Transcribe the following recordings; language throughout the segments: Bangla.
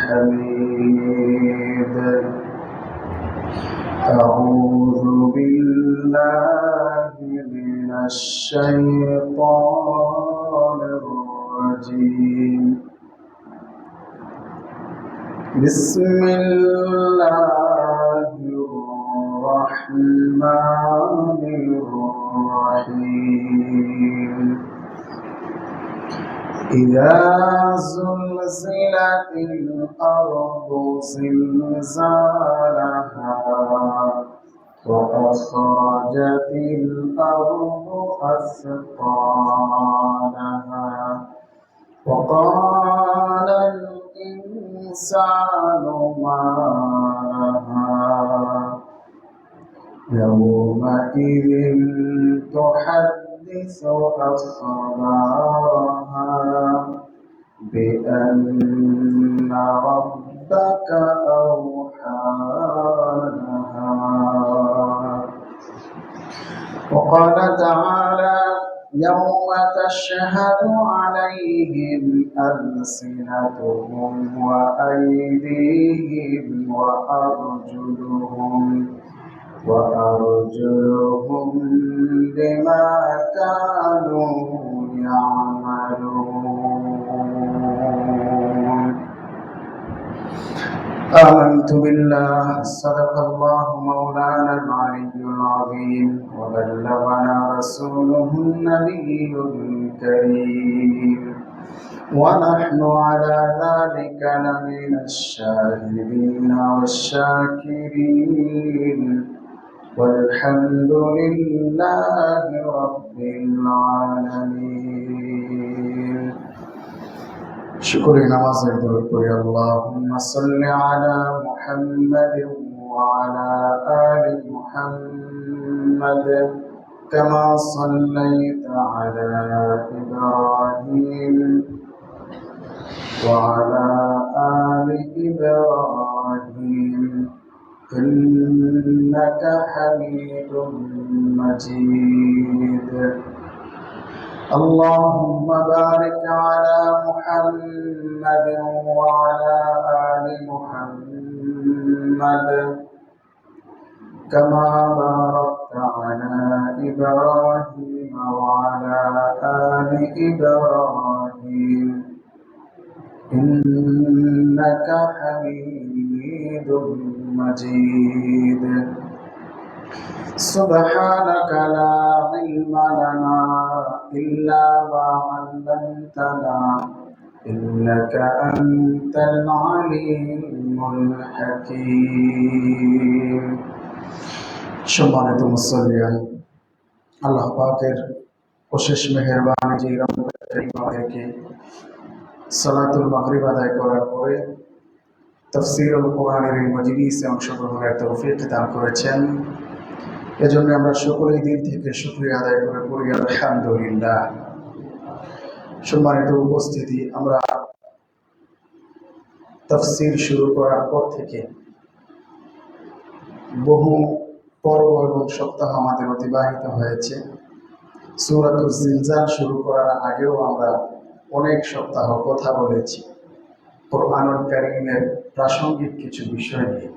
حميد. أعوذ بالله من الشيطان الرجيم. بسم الله الرحمن الرحيم. إذا زلزلت الأرض زلزالها وأخرجت الأرض أثقالها وقال الإنسان ما لها يومئذ تحدث أخبارها بأن ربك أوحى لها. وقال تعالى يوم تشهد عليهم ألسنتهم وأيديهم وأرجلهم بما كانوا يعملون. آمنت بالله. صدق الله مولانا العلي العظيم وبلغنا رسوله النبي الكريم ونحن على ذلك لمن الشاهدين والشاكرين والحمد لله رب العالمين. شكري نمازك دوري. اللهم صل على محمد وعلى آل محمد كما صليت على إبراهيم وعلى آل إبراهيم إنك حميد مجيد. اللهم بارك على محمد وعلى آل محمد كما باركت على إبراهيم وعلى آل إبراهيم إنك حميد مجيد. سبحانك لا علم لنا إلا ما علمتنا إنك أنت العليم الحكيم. সম্মানিত মুসল্লিয়ান, আল্লাহ পাকের অশেষ মেহেরবানি যে আমাদেরকে সালাতুল মাগরিব আদায় করার পরে তাফসীরুল কোরআনের এই মজলিসে অংশগ্রহণের তৌফিক দান করেছেন। এজন্য আমরা সকলেই দিল থেকে শুকরিয়া আদায় করে পড়ি আলহামদুলিল্লাহ। সম্মানিত উপস্থিতি, আমরা তাফসীর শুরু করার পর থেকে বহু পর্ব এবং সপ্তাহ আমাদের অতিবাহিত হয়েছে। সূরাতুল জিলজাল শুরু করার আগেও আমরা অনেক সপ্তাহ কথা বলেছি কোরআনুল কারীমের প্রাসঙ্গিক কিছু বিষয় নিয়ে।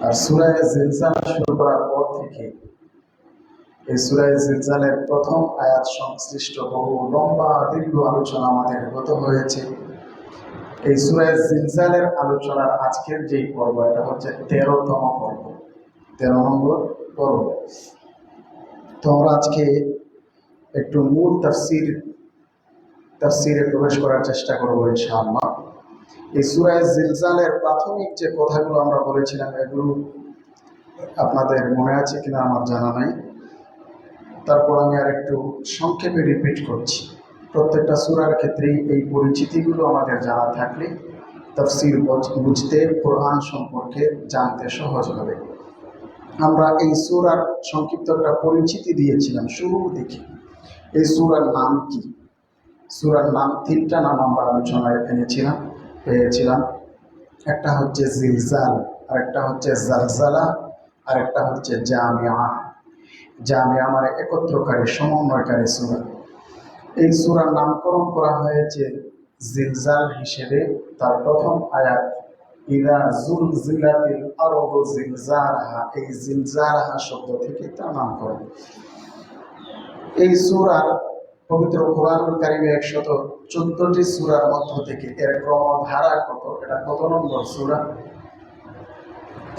আর সূরা জিলজাল শুরু করার পর থেকে এই সূরা জিলজালের প্রথম আয়াত সংশ্লিষ্ট বহু লম্বা দীর্ঘ আলোচনা আমাদের গত হয়েছে। এই সূরা জিলজালের আলোচনার আজকের যেই পর্ব, এটা হচ্ছে 13তম পর্ব, 13 নম্বর পর্ব। তো আমরা আজকে একটু মূল তাফসীরে প্রবেশ করার চেষ্টা করবো ইনশাআল্লাহ। এই সূরা জিলজালের প্রাথমিক যে কথাগুলো আমরা বলেছিলাম, এগুলো আপনাদের মনে আছে কিনা আমার জানা নাই। তারপর আমি আর একটু সংক্ষেপে রিপিট করছি। প্রত্যেকটা সূরার ক্ষেত্রেই এই পরিচিতিগুলো আমাদের জানা থাকলে তাফসীর বুঝতে, কোরআন সম্পর্কে জানতে সহজ হবে। আমরা এই সূরার সংক্ষিপ্ত একটা পরিচিতি দিয়েছিলাম শুরুর দিকে। এই সূরার নাম কি? সূরার নাম, 3টা নাম আমরা আলোচনায় পেয়েছিলাম। একটা হচ্ছে জিলজাল, আরেকটা হচ্ছে জালজালা, আরেকটা হচ্ছে জামিয়া। জামিয়া মানে একত্রকারী, সমন্বয়কারী সূরা। এই সূরার নামকরণ করা হয়েছে জিলজাল হিসেবে তার প্রথম আয়াত ইযা যুলজিলাতিল আরদু জিলজালাহা, এই জিলজালাহা শব্দ থেকে তার নামকরণ। এই সূরার পবিত্র কোরআনুল কারীমে 114টি সূরার মধ্য থেকে এর ক্রমধারা কত, এটা কত নম্বর সূরা?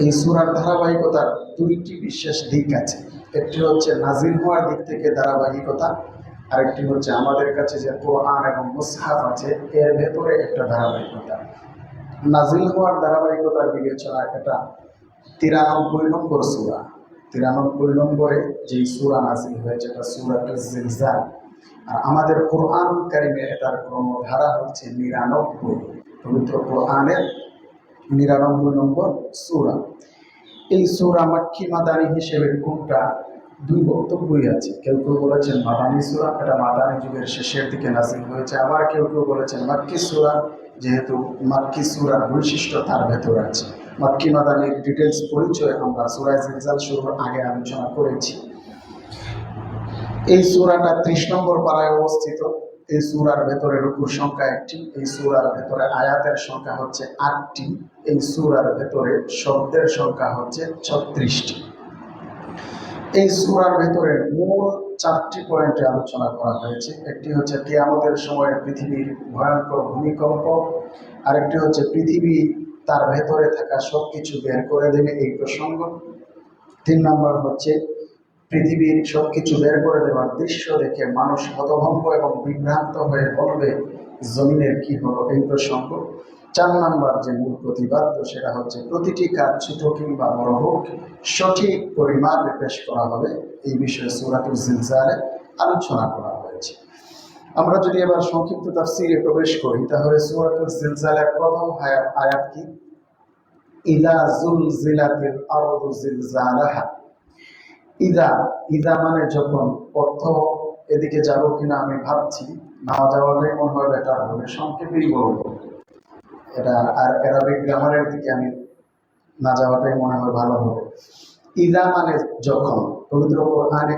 এই সূরার ধারাবাহিকতার দুইটি বিশেষ দিক আছে। একটি হচ্ছে নাজিল হওয়ার দিক থেকে ধারাবাহিকতা, আরেকটি হচ্ছে আমাদের কাছে যে কোরআন এবং মুসহাফ আছে এর ভেতরে একটা ধারাবাহিকতা। নাজিল হওয়ার ধারাবাহিকতার বিবেচনায় এটা 93 নম্বর সূরা। 93 নম্বরে যেই সূরা নাজিল হয়েছে এটা সূরাতুল জিলজাল। আর আমাদের কোরআন কারীমে এটার ক্রমধারা হচ্ছে 99, পবিত্র কোরআনের 99 নম্বর সূরা। এই সূরা মাক্কি মাদানী হিসেবে কোনটা, দুই বক্তব্যই আছে। কেউ কেউ বলেছেন মাদানী সূরা, এটা মাদানী যুগের শেষের দিকে নাজিল হয়েছে। আবার কেউ কেউ বলেছেন মাক্কি সূরা, যেহেতু মাক্কি সূরার বৈশিষ্ট্য তার ভেতরে আছে। মাক্কি মাদানীর ডিটেলস পরিচয় আমরা সূরা জিলজাল শুরুর আগে আলোচনা করেছি। এই সূরাটা 30 নম্বর পারায় অবস্থিত। এই সূরার ভেতরে রুকুর সংখ্যা 1টি, এই সূরার ভেতরে আয়াতের সংখ্যা হচ্ছে 8টি, এই সূরার ভেতরে শব্দের সংখ্যা হচ্ছে 36টি। এই সূরার ভেতরে মূল 4টি পয়েন্টে আলোচনা করা হয়েছে। একটি হচ্ছে কিয়ামতের সময় পৃথিবীর ভয়ঙ্কর ভূমিকম্প, আরেকটি হচ্ছে পৃথিবী তার ভেতরে থাকা সবকিছু বের করে দেবে এই প্রসঙ্গ, 3 নম্বর হচ্ছে পৃথিবীর সবকিছু বের করে দেওয়ার দৃশ্য দেখে মানুষ হতভম্ব এবং বিভ্রান্ত হয়ে বলবে জমিনের কি হলো, এই প্রসঙ্গ। 4 নম্বর যে মূল প্রতিপাদ্য সেটা হচ্ছে প্রতিটি কাজ ছোট কিংবা বড় হোক সঠিক পরিমাণে পেশ করা হবে। এই বিষয়ে সূরাতুল জিলজালে আলোচনা করা হয়েছে। আমরা যদি এবার সংক্ষিপ্ত তাফসীরে প্রবেশ করি তাহলে সূরাতুল জিলজালের প্রথম আয়াত কি? ইযা যুলজিলাতিল আরদু জিলজালাহা। ইদা, ইদা মানে যখন। অর্থ এদিকে যাব কিনা আমি ভাবছি, না যাওয়াটাই মনে হয় বেটার হবে, সংক্ষেপেই বলবো এটা। আর অ্যারাবিক গ্রামারের দিকে আমি না যাওয়াটাই মনে হয় ভালো হবে। ইদা মানে যখন। পবিত্র কোরআনে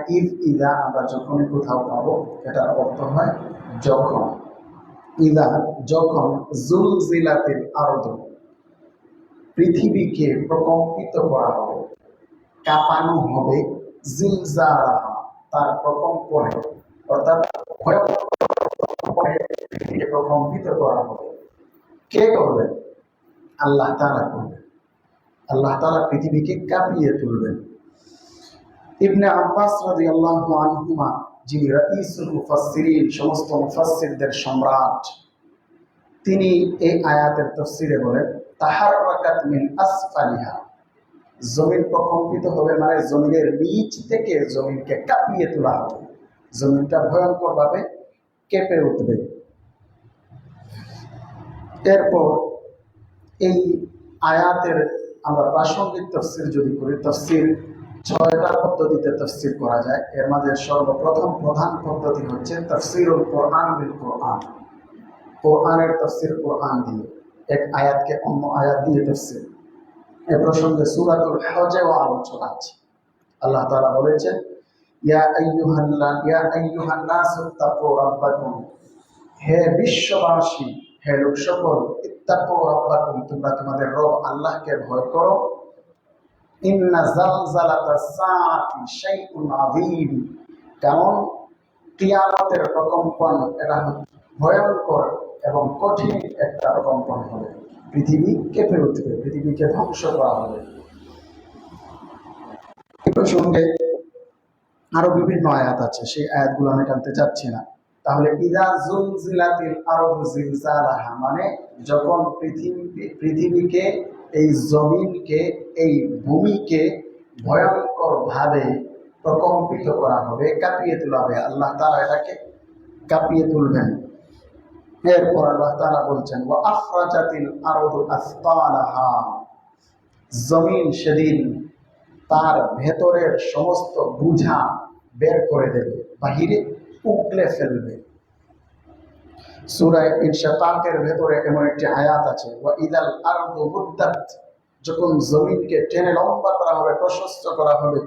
ইদা আমরা যখনই কোথাও পাবো এটার অর্থ হয় যখন। ইদা যখন যুলজিলাতিল আরদু পৃথিবীকে প্রকম্পিত করা হবে, কাঁপানো হবে, জিলজালাহা তার প্রকম্পনে, অর্থাৎ পৃথিবীকে প্রকম্পিত করা হবে। কে করবেন? আল্লাহ তাআলা করবেন। আল্লাহ তাআলা পৃথিবীকে কাঁপিয়ে তুলবেন। ইবনে আব্বাস রাদিয়াল্লাহু আনহুমা, যিনি রাইসুল মুফাসসিরিন, সমস্ত মুফাসসিরদের সম্রাট, তিনি এই আয়াতের তাফসীরে বলেন তাহাররাকাত মিন আসফালিহা, জমিন প্রকম্পিত হবে মানে জমিনের নিচ থেকে জমিনকে কাঁপিয়ে তোলা হবে, জমিনটা ভয়ঙ্করভাবে কেঁপে উঠবে। এরপর এই আয়াতের আমরা প্রাসঙ্গিক তাফসীর যদি করি, তাফসীর 6টা পদ্ধতিতে তাফসীর করা যায়। এর মাঝে সর্বপ্রথম প্রধান পদ্ধতি হচ্ছে তাফসীরুল কোরআন বিল কোরআন, কোরআনের তাফসীর কোরআন দিয়ে, এক আয়াতকে অন্য আয়াত দিয়ে তাফসীর। এ প্রসঙ্গে সূরাতুল হজেও আলোচনা আছে। আল্লাহ তাআলা বলেছেন ইয়া আইয়ুহান নাসু ইত্তাকু রাব্বাকুম, হে বিশ্ববাসী, হে লোক সকল, ইত্তাকু রাব্বাকুম তোমরা তোমাদের রব আল্লাহকে ভয় করো। ইন্না জালজালাতাস সাআতি শাইউন আযীম, কারণ কিয়ামতের প্রকম্পন এটা ভয়ঙ্কর এবং কঠিন একটা প্রকম্পন হবে, পৃথিবী কেঁপে উঠবে, পৃথিবীকে ধ্বংস করা হবে। এই প্রসঙ্গে আরো বিভিন্ন আয়াত আছে, সেই আয়াতগুলো আমি টানতে চাচ্ছি না। তাহলে ইযা যুলজিলাতিল আরদু জিলজালাহা মানে যখন পৃথিবীকে, এই জমিনকে, এই ভূমিকে ভয়ঙ্কর ভাবে প্রকম্পিত করা হবে, কাঁপিয়ে তোলা হবে। আল্লাহ তাআলা এটাকে কাঁপিয়ে তুলবেন। এরপর আল্লাহ তাআলা বলছেন ওয়া আখরাজাতিল আরদু আসকালাহা, জমিন সেদিন তার ভেতরের সমস্ত বোঝা বের করে দেবে, বাহিরে উগলে ফেলবে। সূরা ইনশিকাকের ভেতরে এমন একটি আয়াত আছে ওয়া ইদাল আরদু মুদ্দাত, যখন জমিনকে টেনে লম্বা করা হবে, প্রশস্ত করা হবে,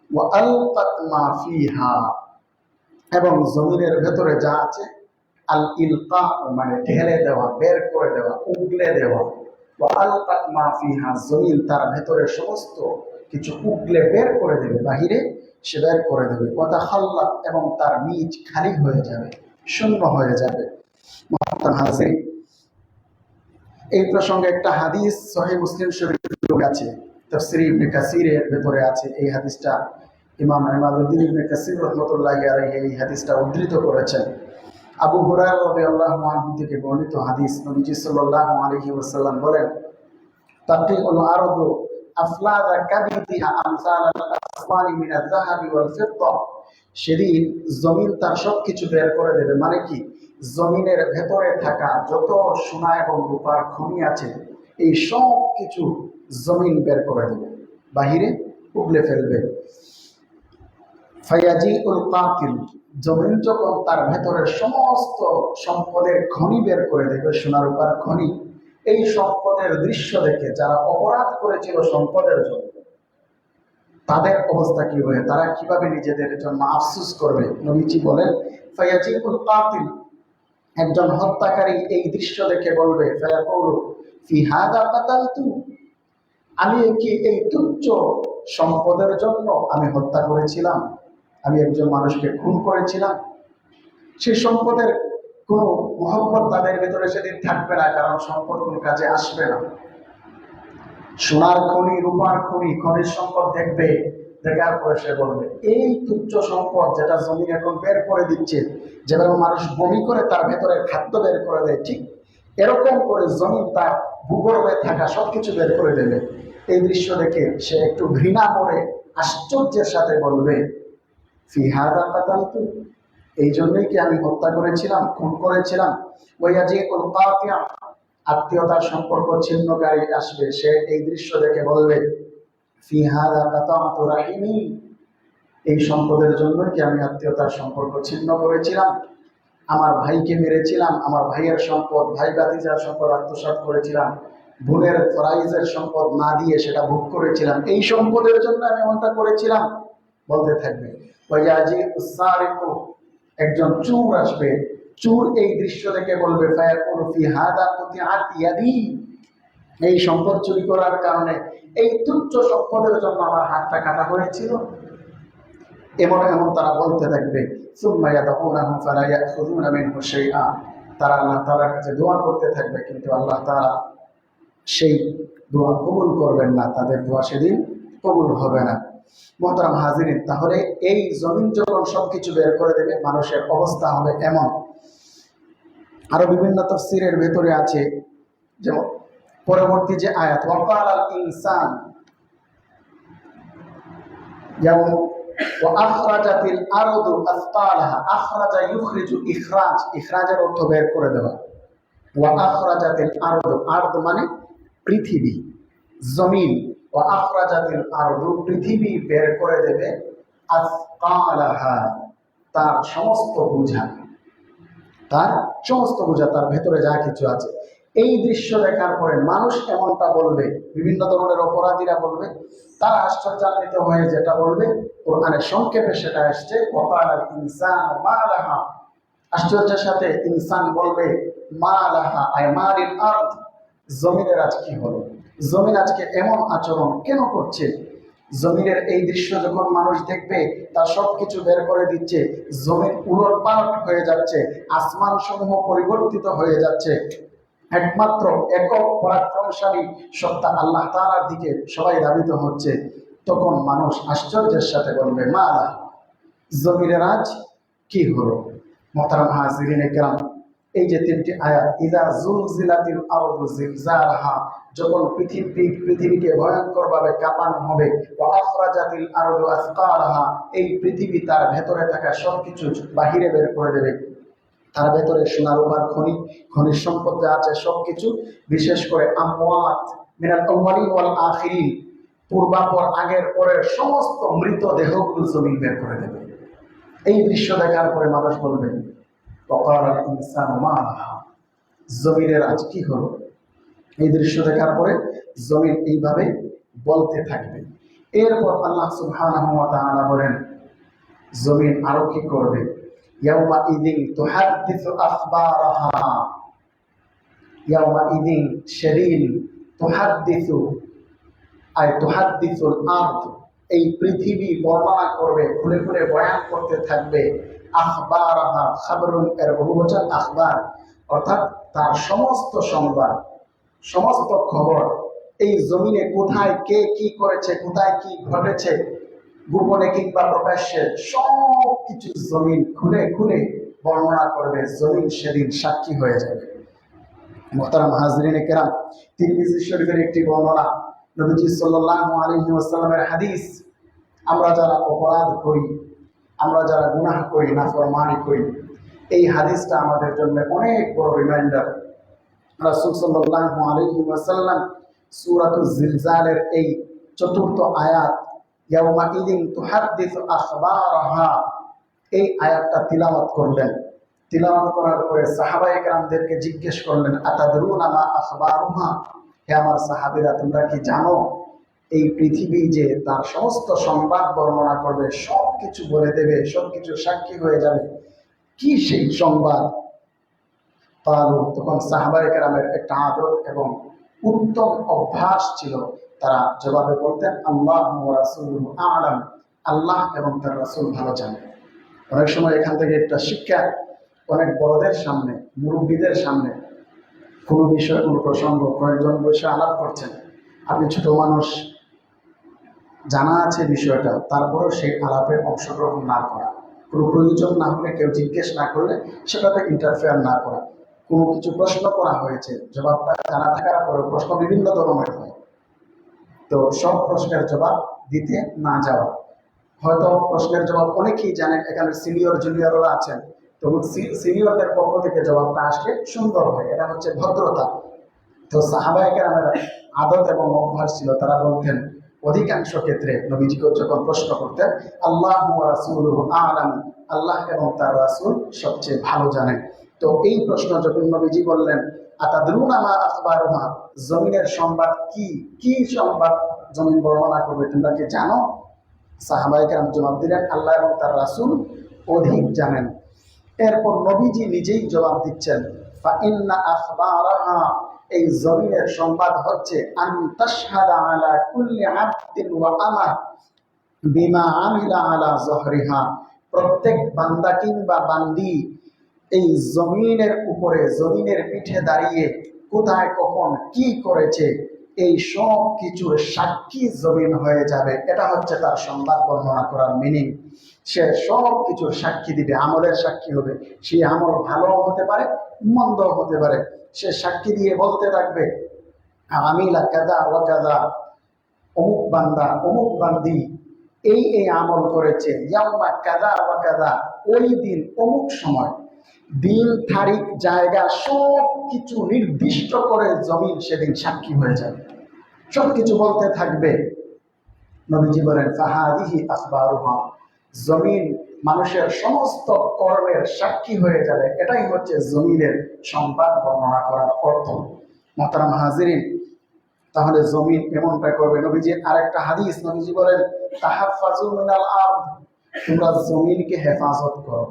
ওয়া আলকাত মা ফিহা, এবং জমিনের ভেতরে যা আছে আল ইলকা মানে ঢেলে দেওয়া, বের করে দেওয়া, উগলে দেওয়া। ওয়া আলকাত মা ফিহা, জমিন তার ভেতরে সমস্ত কিছু উগলে বের করে দেবে, বাহিরে সে বের করে দেবে। ওয়া তাখাল্লাত, এবং তার নিজ খালি হয়ে যাবে, শূন্য হয়ে যাবে। হাজির, এই প্রসঙ্গে একটা হাদিস সহিহ মুসলিম শরীফে আছে, তাফসীর ইবনে কাসিরের ভেতরে আছে এই হাদিসটা। ইমাম ইমাদুদ্দিন ইবনে কাসির রাহমাতুল্লাহি আলাইহি এই হাদিসটা উদ্ধৃত করেছেন। আবু হুরায়রা রাদিয়াল্লাহু আনহু থেকে বর্ণিত হাদিস, নবীজি সাল্লাল্লাহু আলাইহি ওয়াসাল্লাম বলেন, তাকিউল আরদু আফলাদা কাবিদিহা আমসালাল আসমানি মিনাল যাহাবি ওয়াল ফিদ্দা। সেদিন জমিন তার সবকিছু বের করে দেবে, মানে কি, জমিনের ভেতরে থাকা যত সোনা এবং রূপার খনি আছে এই সব কিছু জমিন বের করে দেবে, বাহিরে উগলে ফেলবে। ফায়াজিউল কাতিল, জমিন যখন তার ভেতরের সমস্ত সম্পদের খনি বের করে দেবে, সোনা রূপার খনি, এই সম্পদের দৃশ্য দেখে যারা অপরাধ করেছিল সম্পদের জন্য, তাদের অবস্থা কি হবে, তারা কিভাবে নিজেদের জন্য আফসোস করবে। নবীজি বলেন, ফায়াজিউল কাতিল, একজন হত্যাকারী এই দৃশ্য দেখে বলবে, ফায়াকুলু ফি হাদা কাতালতু, আমি কি এই তুচ্ছ সম্পদের জন্য আমি হত্যা করেছিলাম, আমি একজন মানুষকে খুন করেছিলাম। সেই সম্পদের কোনো মহব্বত তাদের ভেতরে সেদিন থাকবে না, কারণ সম্পদ কোনো কাজে আসবে না। সোনার খনি, রূপার খনি, খনিজ সম্পদ দেখবে, দেখার পরে সে বলবে, এই তুচ্ছ সম্পদ যেটা জমিন এখন বের করে দিচ্ছে, যেভাবে মানুষ বমি করে তার ভেতরে খাদ্য বের করে দেয়, ঠিক এরকম করে জমিন তার ভূগর্ভে থাকা সবকিছু বের করে দেবে। এই দৃশ্য দেখে সে একটু ঘৃণা করে আশ্চর্যের সাথে বলবে, ফি হাদা কাতালতু, এই জন্যই কি আমি হত্যা করেছিলাম, খুন করেছিলাম। ওয়ায়াজিউল কাতিআ, আত্মীয়তার সম্পর্ক ছিন্নকারী আসবে, সে এই দৃশ্য দেখে বলবে, ফি হাদা কাতাতু রাহিমি, এই সম্পদের জন্য কি আমি আত্মীয়তার সম্পর্ক ছিন্ন করেছিলাম, আমার ভাইকে মেরেছিলাম, আমার ভাইয়ের সম্পদ, ভাই ভাতিজার সম্পদ আত্মসাৎ করেছিলাম, বোনের ফরাইজের সম্পদ না দিয়ে সেটা ভোগ করেছিলাম, এই সম্পদের জন্য আমি এমনটা করেছিলাম। বলতে থাকবে। ওয়ায়াজিউস সারিকু, একজন চোর আসবে, চোর এই দৃশ্য দেখে বলবে, ফায়াকুলু ফি হাদা কুতিআত ইয়াদি, এই সম্পদ চুরি করার কারণে, এই তুচ্ছ সম্পদের জন্য আমার হাতটা কাটা হয়েছিল। এমন এমন তারা বলতে থাকবে। সুম্মা ইয়াদউনাহু ফালা ইয়াখুযুনা মিনহু শাইআ, তারা আল্লাহ তাআলার কাছে দোয়া করতে থাকবে, কিন্তু আল্লাহ তাআলা সেই দোয়া কবুল করবেন না, তাদের দোয়া সেদিন কবুল হবে না। মুহতারাম হাজিরিন, তাহলে এই জমিন যখন সবকিছু বের করে দেবে, মানুষের অবস্থা হবে এমন। আরো বিভিন্ন তাফসীরের ভেতরে আছে, যেমন পরবর্তী যে আয়াত, ওয়াকালাল ইনসান, যেমন ওয়াআখরাজাতিল আরদু আসকালাহা, আখরাজা ইউখরিজু, ইখরাজ, ইখরাজের অর্থ বের করে দেওয়া। ওয়াআখরাজাতিল আরদু, আরদ মানে পৃথিবী, জমিন, ওয়াআখরাজাতিল আরদু, পৃথিবী বের করে দেবে, আসকালাহা, তার সমস্ত বোঝা, তার সমস্ত বোঝা, তার ভেতরে যা কিছু আছে। এই দৃশ্য দেখার পরে মানুষ এমনটা বলবে, বিভিন্ন ধরনের অপরাধীরা বলবে, তারা আশ্চর্যান্বিত হয়ে যেটা বলবে, কোরআনের সংক্ষেপে সেটা আসছে, ওয়াকালাল ইনসানু মা লাহা, আশ্চর্যের সাথে ইনসান বলবে, মা লাহা আয় মালিল আরদ, জমিনের আজ কি হলো, জমিন আজকে এমন আচরণ কেন করছে। জমিনের এই দৃশ্য যখন মানুষ দেখবে, তার সবকিছু বের করে দিচ্ছে, জমিন উলটপালট হয়ে যাচ্ছে, আসমান সমূহ পরিবর্তিত হয়ে যাচ্ছে, একমাত্র একক পরাক্রমশালী সত্তা আল্লাহ তাআলার দিকে সবাই ধাবিত হচ্ছে। তখন মানুষ আশ্চর্যের সাথে বলবে, মালা, জমিনের আজ কি হলো। মুহতারাম হাজিরিনে কেরাম, এই যে তিনটি আয়াত, ইযা যুলজিলাতিল আরদু জিলজালাহা, যখন পৃথিবীকে ভয়ঙ্করভাবে কাঁপানো হবে, ওয়া আখরাজাতিল আরদু আসকালাহা, এই পৃথিবী তার ভেতরে থাকা সবকিছু বাহিরে বের করে দেবে, তার ভেতরে সোনা রূপার খনিজ সম্পদ যা আছে সবকিছু, বিশেষ করে আমওয়াত মিনাল আউয়ালিন ওয়াল আখিরিন, পূর্বাপর আগের পরের সমস্ত মৃত দেহগুলো জমিন বের করে দেবে। এই দৃশ্য দেখার পরে মানুষ বলবে, ওয়াকালাল ইনসানু মা লাহা, জমিনের আজ কি হলো। এই দৃশ্য দেখার পরে জমিন এইভাবে বলতে থাকবে। এরপর আল্লাহ সুবহানাহু ওয়া তাআলা বলেন, জমিন আরো কি করবে, ইয়াউমাইযিন তুহাদ্দিসু আখবারাহা, ইয়াউমাইযিন সেদিন তুহাদ্দিসু আই তুহাদ্দিসুল আরদ, এই পৃথিবী বর্ণনা করবে, খুলে খুলে বয়ান করতে থাকবে। আখবারাহা, খাবরুন এর বহুবচন আখবার, অর্থাৎ তার সমস্ত সংবাদ, সমস্ত খবর, এই জমিনে কোথায় কে কি করেছে, কোথায় কি ঘটেছে, গোপনে কিংবা প্রকাশ্যে, সব কিছু জমিন খুলে খুলে বর্ণনা করবে। জমিন সেদিন সাক্ষী হয়ে যাবে। মুহতারাম হাজরিনে কেরাম, তিরমিজি শরীফের একটি বর্ণনা, নবীজি সাল্লাল্লাহু আলাইহি ওয়াসাল্লামের হাদিস, আমরা যারা অপরাধ করি, আমরা যারা গুনাহ করি, নাফরমানি করি, এই হাদিসটা আমাদের জন্য অনেক বড় রিমাইন্ডার। রাসূল সাল্লাল্লাহু আলাইহি ওয়াসাল্লাম সূরাতুল জিলজালের এই চতুর্থ আয়াত, ইয়াউমাইযিন তুহাদ্দিসু আখবারাহা, এই আয়াতটা তিলাওয়াত করলেন। তিলাওয়াত করার পরে সাহাবায়ে কেরামদেরকে জিজ্ঞেস করলেন, আতাদরুনা মা আখবারুহা, হে আমার সাহাবীরা, তোমরা কি জানো এই পৃথিবী যে তার সমস্ত সংবাদ বর্ণনা করবে, সব কিছু বলে দেবে, সব কিছু সাক্ষী হয়ে যাবে, কি সেই সংবাদ? তখন সাহাবায়ে কেরামের একটা আদত এবং উত্তম অভ্যাস ছিল, তারা জবাবে বলতেন, আল্লাহু ওয়া রাসূলুহু আ'লাম, আল্লাহ এবং তার রাসূল ভালো জানেন। অনেক সময় এখান থেকে একটা শিক্ষা, অনেক বড়দের সামনে, মুরব্বীদের সামনে কোনো বিষয়, কোনো প্রসঙ্গ, কয়েকজন বসে আলাপ করছেন, আপনি ছোট মানুষ, জানা আছে বিষয়টা, তারপরেও সেই আলাপে অংশগ্রহণ না করা, কোনো প্রয়োজন না হলে, কেউ জিজ্ঞেস না করলে সেটাতে ইন্টারফেয়ার না করা। কোনো কিছু প্রশ্ন করা হয়েছে, জবাবটা জানা থাকার পরেও প্রশ্ন বিভিন্ন ধরনের হয়, তো সব প্রশ্নের জবাব দিতে না যাওয়া। হয়তো প্রশ্নের জবাব অনেকেই জানেন, এখানে সিনিয়র জুনিয়ররা আছেন, তো সিনিয়রদের পক্ষ থেকে জবাবটা আসলে সুন্দর হয়, এটা হচ্ছে ভদ্রতা। তো সাহাবায়ে কেরামের আদত এবং অভ্যাস ছিল, তারা বলতেন অধিকাংশ ক্ষেত্রে নবীজিকে যখন প্রশ্ন করতেন, আল্লাহু ওয়া রাসূলুহু আ'লাম, আল্লাহ এবং তার রাসূল সবচেয়ে ভালো জানেন। তো এই প্রশ্ন যখন নবীজি বললেন, আতাদরুনা মা আখবারুহা, জমিনের সংবাদ কি, কি সংবাদ জমিন বর্ণনা করবে, তোমরা কি জানো? সাহাবায়ে কেরাম জবাব দিলেন, আল্লাহ এবং তার রাসূল অধিক জানেন। এরপর নবীজি নিজেই জবাব দিচ্ছেন, ফা ইন্না আখবারাহা, এই জমিনের সংবাদ হচ্ছে, আন তাশহাদা আলা কুল্লি আবদিন ওয়া আমা বিমা আমিলা আলা যহরিহা, প্রত্যেক বান্দা কিংবা বান্দি এই জমিনের উপরে, জমিনের পিঠে দাঁড়িয়ে কোথায় কখন কি করেছে, এই সব কিছুর সাক্ষী জমিন হয়ে যাবে। এটা হচ্ছে তার সংবাদ বর্ণনা করার মিনিং। সে সব কিছুর সাক্ষী দিবে, আমলের সাক্ষী হবে। সেই আমল ভালো হতে পারে, মন্দ হতে পারে। সে সাক্ষী দিয়ে বলতে থাকবে, আমিলা কাযা ওয়া কাযা, অমুক বান্দা, অমুক বান্দি এই এই আমল করেছে, ইয়াউমা কাযা ওয়া কাযা, ওই দিন অমুক সময়, দিন, তারিখ, জায়গা, সব কিছু নির্দিষ্ট করে জমিন সেদিন সাক্ষী হয়ে যাবে, সব কিছু বলতে থাকবে। নবীজি বলেন, ফাহাদিহি আখবারুহা, জমিন মানুষের সমস্ত কর্মের সাক্ষী হয়ে যাবে। এটাই হচ্ছে জমিনের সংবাদ বর্ণনা করার অর্থ। মুহতারাম হাজিরিন, তাহলে জমিন এমনটা করবে। নবীজির আরেকটা হাদিস, নবীজি বলেন, তাহাফাজু মিনাল আরদ, তোমরা জমিনকে হেফাজত করো,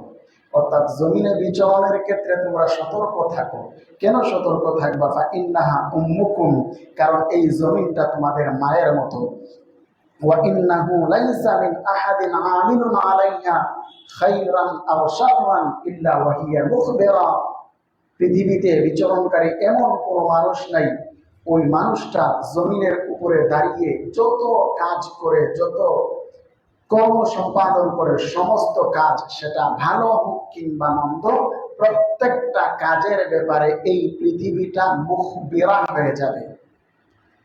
অর্থাৎ জমিনে বিচরণের ক্ষেত্রে তোমরা সতর্ক থাকো। কেন সতর্ক থাকবা? ফা ইন্নাহা উম্মুকুম, কারণ এই জমিনটা তোমাদের মায়ের মতো। ওয়া ইন্নাহু লাইসা মিন আহাদিন আমিলুন আলাইহা খাইরান আও শাররান ইল্লা ওয়া হিয়া মুখবিরা, পৃথিবীতে বিচরণকারী এমন কোনো মানুষ নাই, ওই মানুষটা জমিনের উপরে দাঁড়িয়ে যত কাজ করে, যত কর্ম সম্পাদন করে, সমস্ত কাজ, সেটা ভালো হোক কিংবা মন্দ, প্রত্যেকটা কাজের ব্যাপারে এই পৃথিবীটা মুখবিরা হয়ে যাবে,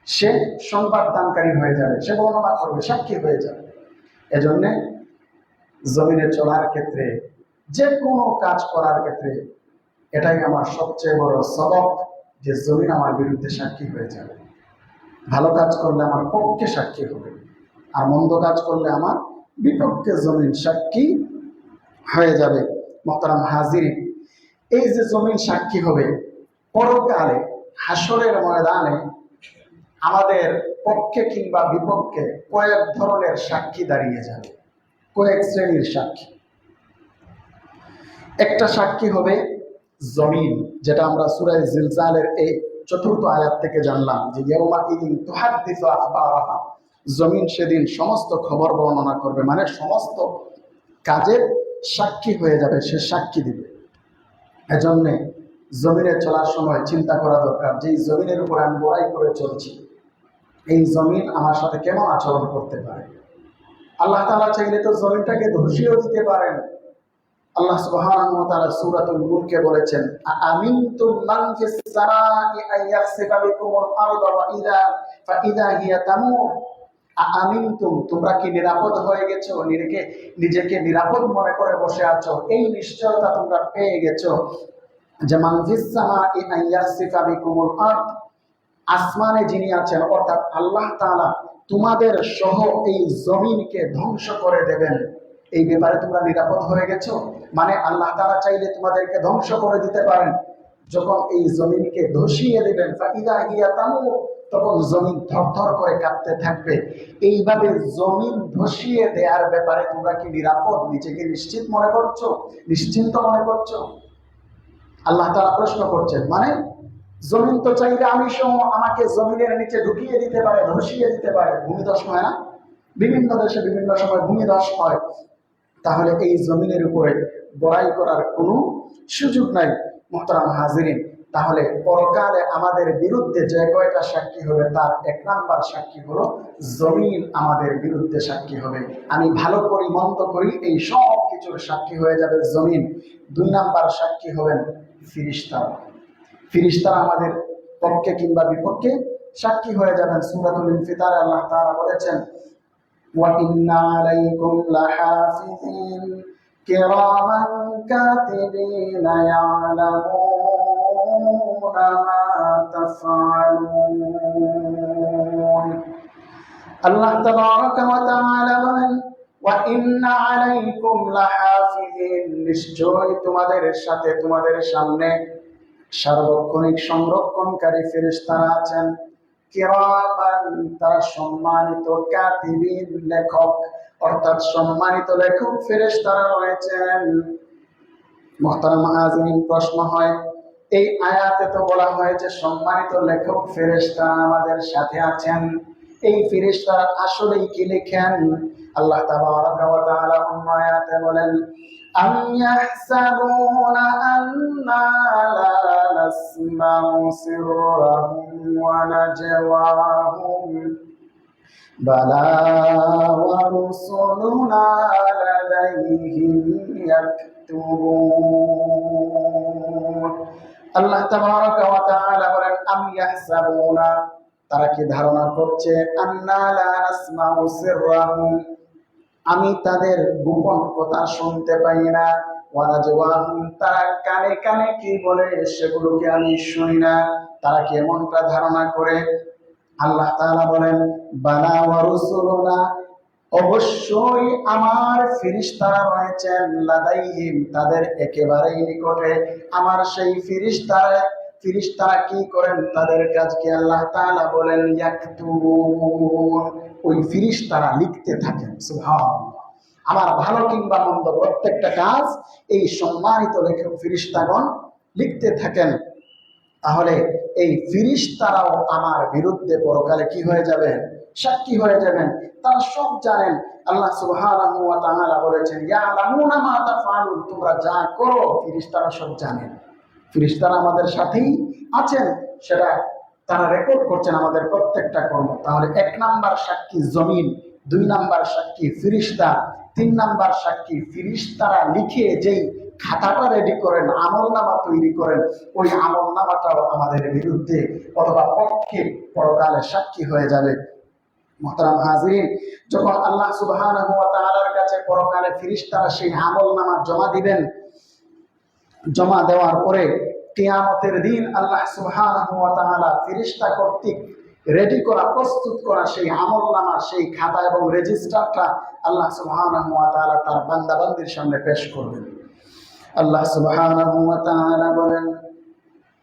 সে সংবাদদানকারী হয়ে যাবে, সে বর্ণনা করবে, সাক্ষী হয়ে যাবে। এজন্য জমিনে চলার ক্ষেত্রে, যে কোনো কাজ করার ক্ষেত্রে, এটাই আমার সবচেয়ে বড় সবক, যে জমিন আমার বিরুদ্ধে সাক্ষী হয়ে যাবে। ভালো কাজ করলে আমার পক্ষে সাক্ষী হবে, আর মন্দ কাজ করলে আমার বিপক্ষে জমিন সাক্ষী হয়ে যাবে। মুহতারাম হাজিরিন, এই যে জমিন সাক্ষী হবে, পরকালে হাসরের ময়দানে আমাদের পক্ষে কিংবা বিপক্ষে কয়েক ধরনের সাক্ষী দাঁড়িয়ে যাবে, কয়েক শ্রেণীর সাক্ষী। একটা সাক্ষী হবে জমিন, যেটা আমরা সূরা জিলজালের এই ৪র্থ আয়াত থেকে জানলাম যে ইয়াউমা ইদিন তুহাদ্দিসু আখবারাহা, জমিন সেদিন সমস্ত খবর বর্ণনা করবে, মানে সমস্ত কাজের সাক্ষী হয়ে যাবে, সে সাক্ষী দিবে। এজন্য জমিনে চলার সময় চিন্তা করা দরকার যে এই জমিনের উপর আমি বড়াই করে চলছি, এই জমিন আমার সাথে কেমন আচরণ করতে পারে। আল্লাহ তাআলা চাইলে তো জমিনটাকে ধসিয়েও দিতে পারেন। আল্লাহ সুবহানাহু ওয়া তাআলা সূরাতুল মুলকে বলেছেন, আমিনতুম মান ফিস সামাই আইয়াখসিফা বিকুমুল আরদা ফাইদা হিয়া তামুর। আমিনতুম, তোমরা কি নিরাপদ হয়ে গেছো, নিজেকে নিরাপদ মনে করে বসে আছো? এই নিশ্চয়তা তোমরা পেয়ে গেছো যে মান ফিস সামাই আইয়াখসিফা বিকুমুল আরদ, আসমানে যিনি আছেন অর্থাৎ আল্লাহ তাআলা তোমাদের সহ এই জমিনকে ধ্বংস করে দেবেন। এই ব্যাপারে তোমরা নিরাপদ হয়ে গেছো? মানে আল্লাহ তাআলা চাইলে তোমাদেরকে ধ্বংস করে দিতে পারেন। যখন এই জমিনকে ধসিয়ে দেবেন ফাইদা হিয়া তামুর, তখন জমিন থরথর করে কাঁপতে থাকবে। এইভাবে জমিন ধসিয়ে দেওয়ার ব্যাপারে তোমরা কি নিরাপদ, নিজেকে নিশ্চিত মনে করছো, নিশ্চিন্ত মনে করছো? আল্লাহ তাআলা প্রশ্ন করছেন। মানে জমিন তো চাইলে আমি সহ আমাকে জমিনের নিচে ঢুকিয়ে দিতে পারে, ধসিয়ে দিতে পারে। ভূমিধস হয় না? বিভিন্ন দেশে বিভিন্ন সময় ভূমিধস হয়। তাহলে এই জমিনের উপরে বড়াই করার কোনো সুযোগ নাই। মুহতারাম হাজিরিন, তাহলে পরকালে আমাদের বিরুদ্ধে যে কয়টা সাক্ষী হবে তার ১ নাম্বার সাক্ষী হলো জমিন আমাদের বিরুদ্ধে সাক্ষী হবে। আমি ভালো করি মন্দ করি এই সব কিছুর সাক্ষী হয়ে যাবে জমিন। ২ নাম্বার সাক্ষী হবেন ফিরিস্তারা। ফিরিস্তারা আমাদের পক্ষে কিংবা বিপক্ষে সাক্ষী হয়ে যাবেন। সূরাতুল ইনফিতারে আল্লাহ তাআলা বলেছেন, وَإِنَّ عَلَيْكُمْ لَحَافِظِينَ كِرَامًا كَاتِبِينَ يَعْلَمُونَ مَا تَفْعَلُونَ। আল্লাহ তাবারাকা ওয়া তাআলা বলেন, وَإِنَّ عَلَيْكُمْ لَحَافِظِينَ, নিশ্চয়ই তোমাদের সাথে, তোমাদের সামনে সার্বক্ষণিক সংরক্ষণকারী ফেরেশতারা আছেন। কিরামান, তারা সম্মানিত, কাতিবিন, লেখক, অর্থাৎ সম্মানিত লেখক ফেরেশতারা রয়েছেন। মুহতারাম হাজিরিন, প্রশ্ন হয় এই আয়াতে তো বলা হয়েছে সম্মানিত লেখক ফেরেশতারা আমাদের সাথে আছেন, এই ফেরেশতারা আসলেই কি লেখেন? আল্লাহ তাবারাকা ওয়া তাআলা অন্য আয়াতে বলেন, আম ইয়াহসাবুনা আন্না লা নাসমাউ সিররাহুম ওয়া নাজওয়াহুম বালা ওয়া রুসুলুনা লাদাইহিম ইয়াকতুবুন। আল্লাহ তাবারাকা ওয়া তাআলা বলেন, আম ইয়াহসাবুনা, তারা কি ধারণা করছে, আন্না লা নাসমাউ সিররাহুম, আমি তাদের গোপন কথা শুনতে পাই না, ওয়া নাজওয়াহুম, তারা কানে কানে কি বলে সেগুলোকে আমি শুনি না। তারা কি এমনটা ধারণা করে? আল্লাহ তাআলা বলেন, বালা ওয়া রুসুলুনা, অবশ্যই আমার ফেরেশতারা রয়েছেন, লাদাইহিম, তাদের একেবারেই নিকটে। আমার সেই ফেরেশতারা কি করেন, তাদের কাজ কি? আল্লাহ তাআলা বলেন, ইয়াকতুবুন, ওই ফেরেশতারা লিখতে থাকেন। সুবহানাল্লাহ। আমার ভালো কিংবা মন্দ প্রত্যেকটা কাজ এই সম্মানিত লেখক ফেরেশতাগণ লিখতে থাকেন। তাহলে এই ফেরেশতারাও আমার বিরুদ্ধে পরকালে কি হয়ে যাবেন? সাক্ষী হয়ে যাবেন। তারা সব জানেন। আল্লাহ সুবহানাহু ওয়া তাআলা বলেছেন, ইয়ালামুনা মা তাফআলুন, তোমরা যা করো ফেরেশতারা সব জানেন। ফেরেশতারা আমাদের সাথেই আছেন, সেটা তারা রেকর্ড করছেন আমাদের প্রত্যেকটা কর্ম। তাহলে ১ নাম্বার সাক্ষী জমিন, ২ নাম্বার সাক্ষী ফেরেশতা, ৩ নাম্বার সাক্ষী ফেরেশতারা লিখে যেই খাতাটা রেডি করেন, আমলনামা তৈরি করেন, ওই আমলনামাটাও আমাদের বিরুদ্ধে অথবা পক্ষে পরকালে সাক্ষী হয়ে যাবে। মুহতারাম হাজিরিন, যখন আল্লাহ সুবহানাহু ওয়া তাআলার কাছে পরকালে ফেরেশতারা সেই আমলনামা জমা দিবেন, জমা দেওয়ার পরে কিয়ামতের দিন আল্লাহ সুবহানাহু ওয়া তাআলা ফেরেশতা কর্তৃক রেডি করা, প্রস্তুত করা সেই আমলনামা, সেই খাতা এবং রেজিস্টারটা আল্লাহ সুবহানাহু ওয়া তাআলা তার বান্দাবান্দির সামনে পেশ করবেন। আল্লাহ সুবহানাহু ওয়া তাআলা বলেন,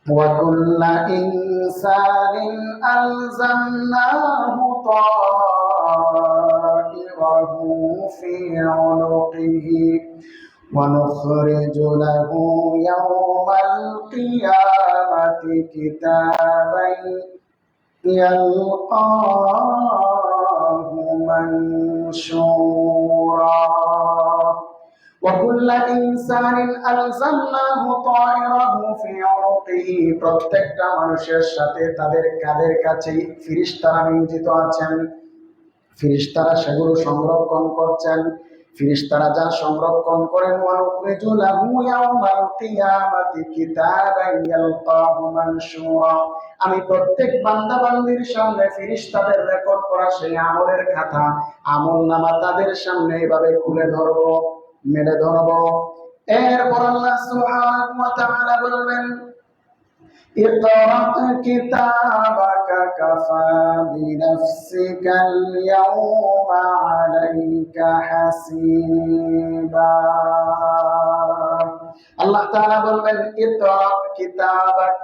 ওয়া কুল্লা ইনসানিন আলজামনাহু তাইরাহু ফি উনুকিহি ونخرج له يوم القيامة كتابا يلقاه منشورا وكل إنسان ألزمناه طائره في عنقه প্রত্যেকটা মানুষের সাথে তাদের কাদের কাছে ফেরেশতারা নিয়োজিত আছেন ফেরেশতারা সেগুলো সংরক্ষণ করছেন ফেরেশতারা যা সংরক্ষণ করেন ওয়ানুখরিজু লাহু ইয়াউমাল কিয়ামাতি কিতাবান ইয়ালকাহু মানশুরা আমি প্রত্যেক বান্দা বান্দির সামনে ফেরেশতাদের রেকর্ড করা সেই আমলের খাতা আমলনামা তাদের সামনে এভাবে খুলে ধরব মেলে ধরব এরপর আল্লাহ সুবহানাহু ওয়া তাআলা বলবেন اقرأ كتابك كفى بنفسك اليوم عليك حسيبا আল্লাহ তাআলা বলবেন ইকরা কিতাবাক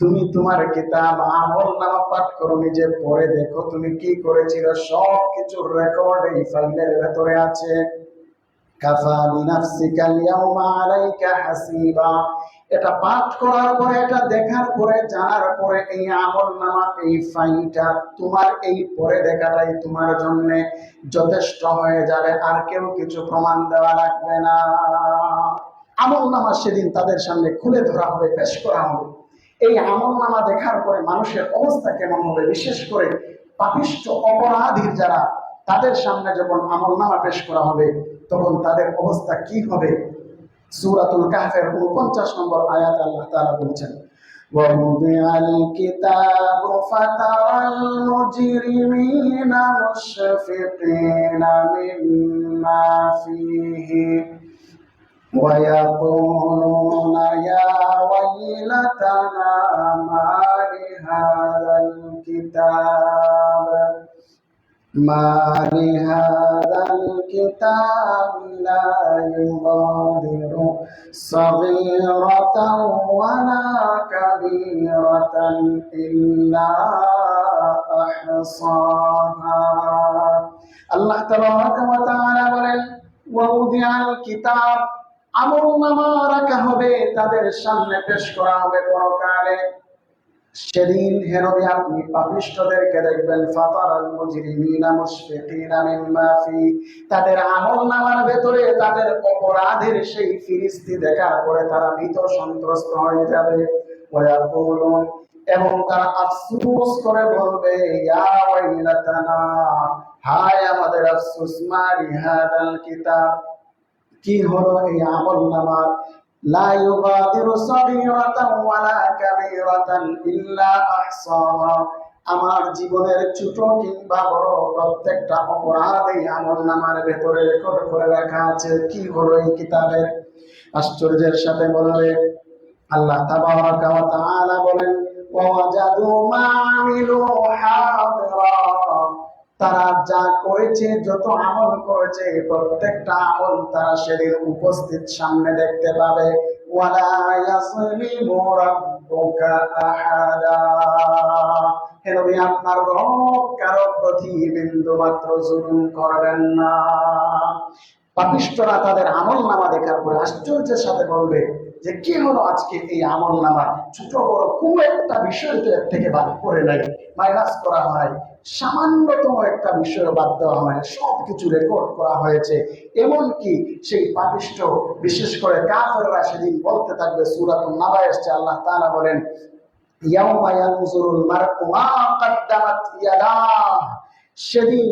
তুমি তোমার কিতাব আমলনামা পাঠ করো নিজে পড়ে দেখো তুমি কি করেছিলে সব কিছুর রেকর্ড এই ফাইলের ভিতরে আছে কাফা বিনাফসিকা আল-ইয়াওমা আলাইকা হাসিবা এটা পাঠ করার পরে এটা দেখার পরে জানার পরে এই আমলনামা এই ফাইলটা তোমার এই পরে দেখাটাই তোমার জন্য যথেষ্ট হয়ে যাবে আর কেউ কিছু প্রমাণ দেওয়া লাগবে না আমলনামা সেদিন তাদের সামনে খুলে ধরা হবে পেশ করা হবে এই আমলনামা দেখার পরে মানুষের অবস্থা কেমন হবে বিশেষ করে পাপিষ্ঠ অপরাধী যারা তাদের সামনে যখন আমলনামা পেশ করা হবে তখন তাদের অবস্থা কি হবে সূরাতুল কাহফের 49 নম্বর আয়াত আল্লাহ তাআলা বলছেন ওয়াউদিআল কিতাবু ফাতারাল মুজরিমিনা মুশফিকিনা মিম্মা ফীহি ويقولون يا ويلتنا ما لهذا الكتاب لا يغادر صغيرة ولا كبيرة إلا أحصاها الله تبارك وتعالى বলেন ووضع الكتاب আমলনামা রাখা হবে তাদের সামনে পেশ করা হবে পরকালে সেদিন হেরোদে আপনি পাপিষ্ঠদেরকে দেখবেন ফাতারাল মুজরিমিনা মুশফিকিনা মিম্মা ফি তাদের আমলনামার ভেতরে তাদের অপরাধের সেই ফিরিস্তি দেখার পরে তারা ভীত সন্ত্রস্ত হয়ে যাবে ওয়ায়াকুলুন এবং তারা আফসোস করে বলবে ইয়া ওয়াইলাতানা হায় আমাদের আফসোস মারি হাদাল কিতাব কি হলো এই আমলনামা লা ইউগাদিরু সাগীরাতান ওয়ালা কাবীরাতান ইল্লা আহসাহা আমার জীবনের ছোট কিংবা বড় প্রত্যেকটা অপরাধ এই আমলনামার ভেতরে রেকর্ড করে রাখা আছে কি হলো এই কিতাবের আশ্চর্যের সাথে বলবে আল্লাহ তাবারাকা ওয়া তাআলা বলেন ওয়াজাদু মা আমিলু হাদিরা তারা যা করেছে যত আমল করেছে প্রত্যেকটা আমল তারা সেদিন উপস্থিত সামনে দেখতে পাবে ওয়ালা ইয়াসলিমু রাব্বুকা আহাদা হে নবী আপনার রব কারো প্রতি বিন্দু মাত্র জুলুম করবেন না পাপিষ্ঠরা তাদের আমলনামা দেখার পরে আশ্চর্যের সাথে বলবে যে কি হলো আজকে এই আমলনামা ছোট বড় কোন একটা বিষয় তো এর থেকে বাদ করে নাই মাইনাস করা হয় সামান্যতম একটা বিষয় বাদ দেওয়া হয় সবকিছু রেকর্ড করা হয়েছে এমনকি সেই পাপিষ্ঠ বিশেষ করে কাফেররা সেদিন বলতে থাকবে সূরাতুন নাবায় এসেছে আল্লাহ তাআলা বলেন ইয়াউমা ইয়ানজুরুল মার'উ মা কদ্দামাত ইয়াদাহ সেদিন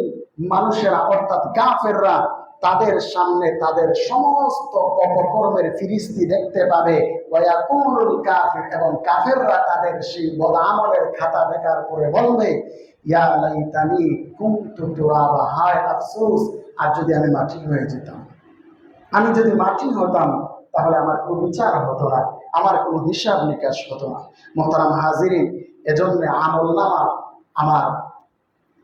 মানুষেরা অর্থাৎ কাফেররা তাদের সামনে তাদের সমস্ত অপকর্মের ফিরিস্তি দেখতে পাবে ওয়ায়াকুলুল কাফির এবং কাফেররা তাদের সেই বদ আমলের খাতা দেখার পরে বলবে ইয়া লাইতানি কুনতু তুরাবা হায় আফসোস আর যদি আমি মাটি হয়ে যেতাম আমি যদি মাটি হতাম তাহলে আমার কোনো বিচার হতো না আমার কোনো হিসাব নিকাশ হতো না মুহতারাম হাজিরিন এজন্য আমলনামা আমার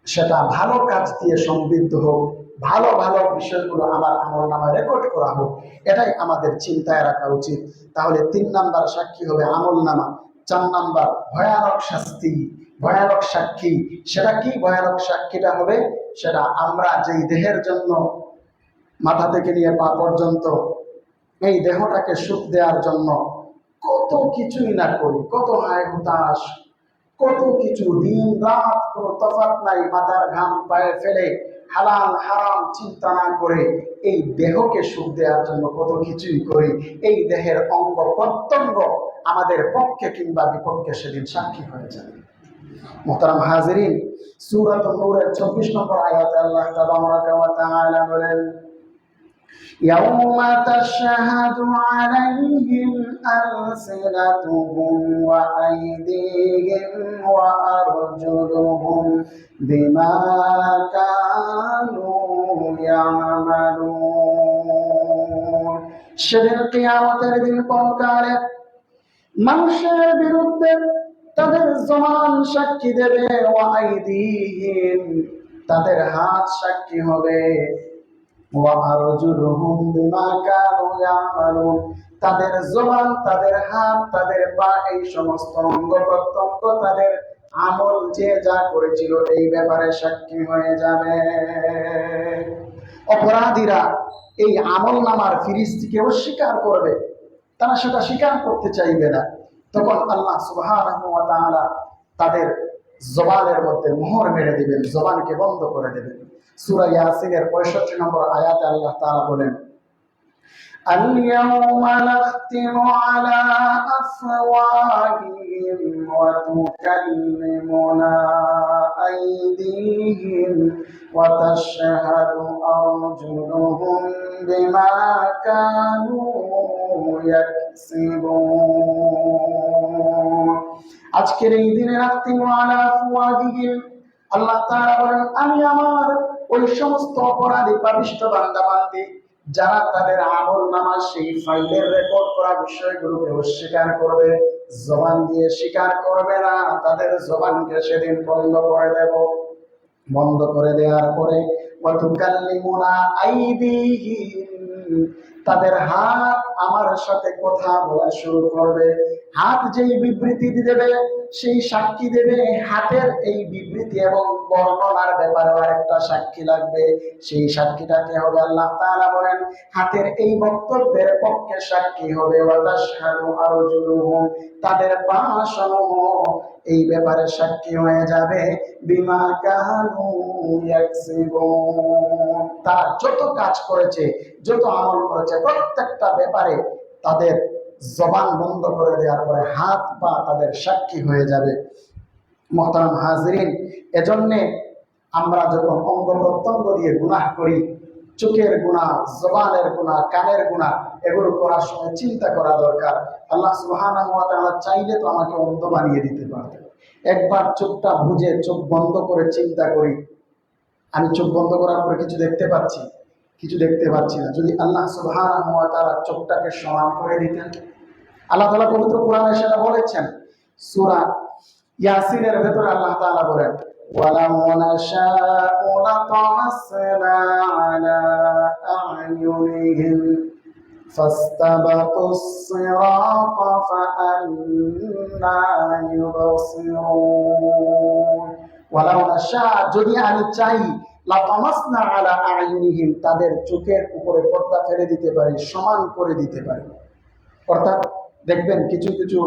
সেটা ভালো কাজ দিয়ে সমৃদ্ধ হোক ভালো ভালো বিষয়গুলো আমার আমলনামায় রেকর্ড করা হোক এটাই আমাদের চিন্তায় রাখা উচিত তাহলে 3 নাম্বার সাক্ষী হবে আমলনামা 4 নাম্বার ভয়ানক শাস্তি ভয়ানক সাক্ষী সেটা কি ভয়ানক সাক্ষীটা হবে সেটা আমরা যেই দেহের জন্য মাথা থেকে নিয়ে পা পর্যন্ত এই দেহটাকে সুখ দেওয়ার জন্য কত কিছুই না করি, কত হায় হুতাশ, কত কিছু, দিন রাত কোনো তফাৎ নাই, মাথার ঘাম পায়ে ফেলে হালাল হারাম চিন্তা না করে এই দেহকে সুখ দেওয়ার জন্য কত কিছুই করি। এই দেহের অঙ্গ প্রত্যঙ্গ আমাদের পক্ষে কিংবা বিপক্ষে সেদিন সাক্ষী হয়ে যাবে। মোহতারাম হাজিরিন, সূরা নূরের ২৪ নম্বর আয়াতে আল্লাহ তাবারাকা ওয়া তাআলা বলেন, يوم تشهد عليهم ألسنتهم وأيديهم وأرجلهم بما كانوا يعملون। সেদিন কিয়ামতের দিন পরকালে মানুষের বিরুদ্ধে তাদের জবান সাক্ষী দেবে, ওয়াইদিহিম তাদের হাত সাক্ষী হবে, ওয়ারজুলুহুম বিমা কানু ইয়ামালুন তাদের জবান, তাদের হাত, তাদের পা, এই সমস্ত অঙ্গ প্রত্যঙ্গ তাদের আমল যে যা করেছিল এই ব্যাপারে সাক্ষী হয়ে যাবে। অপরাধীরা এই আমল নামার ফিরিস্তিকে অস্বীকার করবে, তারা সেটা স্বীকার করতে চাইবে না। তখন আল্লাহ সুবহানাহু ওয়া তাআলা তাদের জবানের মধ্যে মোহর মেরে দিবেন, জবানকে বন্ধ করে দেবেন। সূরা ইয়াসিনের ৬৫ নম্বর আয়াতে আল্লাহ তাআলা বলেন, اليوم نختم على أفواههم وتكلمنا أيديهم وتشهد أرجلهم بما كانوا يكسبون। আজকের এই দিনে নাখতিমু আলা আফওয়াহিহিম, আল্লাহ তাআলা বলেন, আমি আমার ওই সমস্ত অপরাধী পাপিষ্ঠ বান্দা বান্দি যারা তাদের আমল নামা সেই ফাইলের রেকর্ড করা বিষয়গুলোকে অস্বীকার করবে, জবান দিয়ে স্বীকার করবে না, তাদের জবানকে সেদিন বন্ধ করে দেব। বন্ধ করে দেওয়ার পরে ওয়াতুকাল্লিমুনা আইদিহিম তাদের হাত আমার সাথে কথা বলা শুরু করবে। হাত যেই বিবৃতি দেবে, সেই সাক্ষী দেবে। হাতের এই বিবৃতি এবং বর্ণনার ব্যাপারে আরেকটা সাক্ষী লাগবে। সেই সাক্ষীটাকে হবে, আল্লাহ তাআলা বলেন, হাতের এই বক্তব্যের পক্ষে সাক্ষী হবে ওয়াতাশহাদু আরজুলুহুম তাদের পা সমূহ এই ব্যাপারে সাক্ষী হয়ে যাবে বিমা কানু ইয়াকসিবুন তারা যত কাজ করেছে, যত আমল করেছে, প্রত্যেকটা ব্যাপারে তাদের জবান বন্ধ করে দেওয়ার পরে হাত পা তাদের সাক্ষী হয়ে যাবে। মুহতারাম হাজিরিন, এজন্যে আমরা যখন অঙ্গ প্রত্যঙ্গ দিয়ে গুনাহ করি, চোখের গুনাহ, জবানের গুনাহ, কানের গুনাহ, এগুলো করার সময় চিন্তা করা দরকার। আল্লাহ সুবহানাহু ওয়া তাআলা চাইলে তো আমাকে অন্ধ বানিয়ে দিতে পারতেন। একবার চোখটা বুজে চোখ বন্ধ করে চিন্তা করি, আমি চোখ বন্ধ করার পরে কিছু দেখতে পাচ্ছি, কিছু দেখতে পাচ্ছি না। যদি আল্লাহ সুবহানাহু ওয়া তাআলা চোখটাকে সমান করে দিতেন, আল্লাহ তাআলা পবিত্র কোরআনে সেটা বলেছেন। সূরা ইয়াসিনের ভেতরে আল্লাহ তাআলা বলেন, ওয়ালাউ নাশাউ লাতামাসনা আলা আ'য়ুনিহিম ফাস্তাবাকুস সিরাতা ফাআন্না ইউবসিরুন। ওয়ালাউ নাশা যদি আমি চাই, লাতামাসনা আলা আ'য়ুনিহিম তাদের চোখের উপরে পর্দা ফেলে দিতে পারি, সমান করে দিতে পারি। অর্থাৎ দেখবেন কিছু কিছু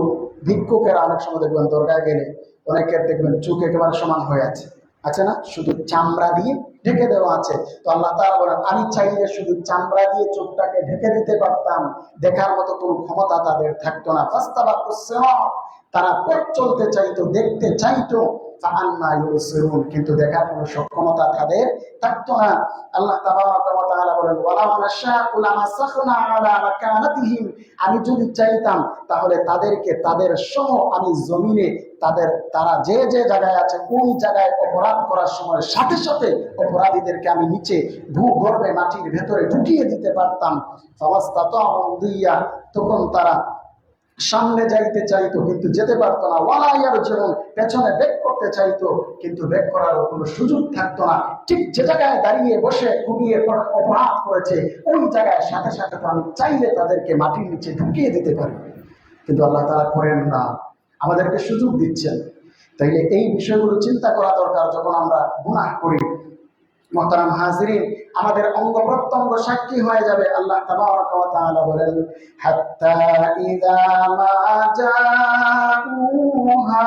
ভিক্ষুকেরা অনেক সময় দেখবেন দরগায় গেলে অনেকের দেখবেন চোখ একেবারে সমান হয়ে আছে, আছে না, শুধু চামড়া দিয়ে ঢেকে দেওয়া আছে। তো আল্লাহ তাআলা বলেন, আমি চাইলে শুধু চামড়া দিয়ে চোখটাকে ঢেকে দিতে পারতাম, দেখার মতো কোনো ক্ষমতা তাদের থাকতো না। ফাস্তাবাকুস সিরাত তারা পথ চলতে চাইতো, দেখতে চাইতো, ফাআন্না ইউবসিরুন কিন্তু দেখার কোনো সক্ষমতা তাদের থাকতো না। আল্লাহ তাবারাকা ওয়া তাআলা বলেন, ওয়ালাউ নাশাউ লামাসাখনা আলা মাকানাতিহিম আমি যদি চাইতাম তাহলে তাদেরকে তাদের সহ আমি জমিনে তারা যে যে জায়গায় আছে ওই জায়গায় অপরাধ করার সময় সাথে সাথে অপরাধীদেরকে আমি নিচে ভূগর্ভে মাটির ভেতরে ঢুকিয়ে দিতে পারতাম। তখন তারা সামনে যাইতে চাইতো কিন্তু যেতে পারতো না, ওয়ালাইয়ার জীবন পেছনে ব্যাক করতে চাইতো কিন্তু ব্যাক করার কোনো সুযোগ থাকতো না। ঠিক যে জায়গায় দাঁড়িয়ে বসে ঘুমিয়ে অপরাধ করেছে ওই জায়গায় সাথে সাথে তো আমি চাইলে তাদেরকে মাটির নিচে ঢুকিয়ে দিতে পারি, কিন্তু আল্লাহ তাআলা করেন না, আমাদেরকে সুযোগ দিচ্ছেন। তাইলে এই বিষয়গুলো চিন্তা করা দরকার। যখন আমরা গুনাহ করি, মুহতারাম হাজিরিন, আমাদের অঙ্গ প্রত্যঙ্গ সাক্ষী হয়ে যাবে। আল্লাহ তাবারক ওয়া তাআলা বলেন, হাত্তা ইযা মা জাউহা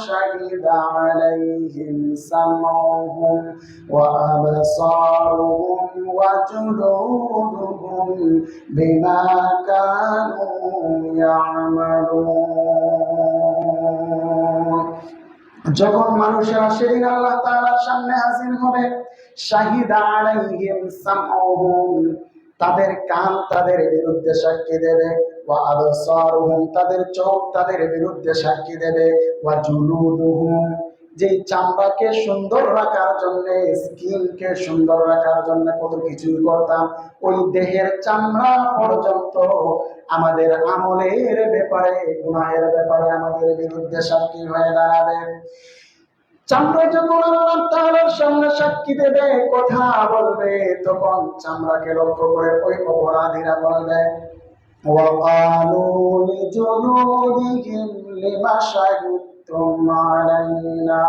শাহিদা আলাইহিম সামউহুম ওয়া আবসারুহুম ওয়া জুলুদুহুম বিমা কানু ইয়ামালুন। যখন মানুষেরা সেদিন আল্লাহ তাআলার সামনে হাজির হবে, শাহিদা আলাইহিম সামউহুম, তাদের কান তাদের বিরুদ্ধে সাক্ষী দেবে, ওয়া আবসারুহুম, তাদের চোখ তাদের বিরুদ্ধে সাক্ষী দেবে, ওয়া জুলুদুহুম, যে চামড়াকে সুন্দর রাখার জন্য, স্কিনকে সুন্দর রাখার জন্য কত কিছুই করতাম, ওই দেহের চামড়া পর্যন্ত আমাদের আমলের ব্যাপারে, গুনাহের ব্যাপারে আমাদের বিরুদ্ধে সাক্ষী হয়ে দাঁড়াবে। চামড়া যখন আল্লাহ তাআলার সামনে সাক্ষী দেবে, কথা বলবে, তখন চামড়াকে লক্ষ্য করে ওই অপরাধীরা বলবে, ওয়াকালু লিজুলুদিহিম লিমা শাহিদতুম আলাইনা।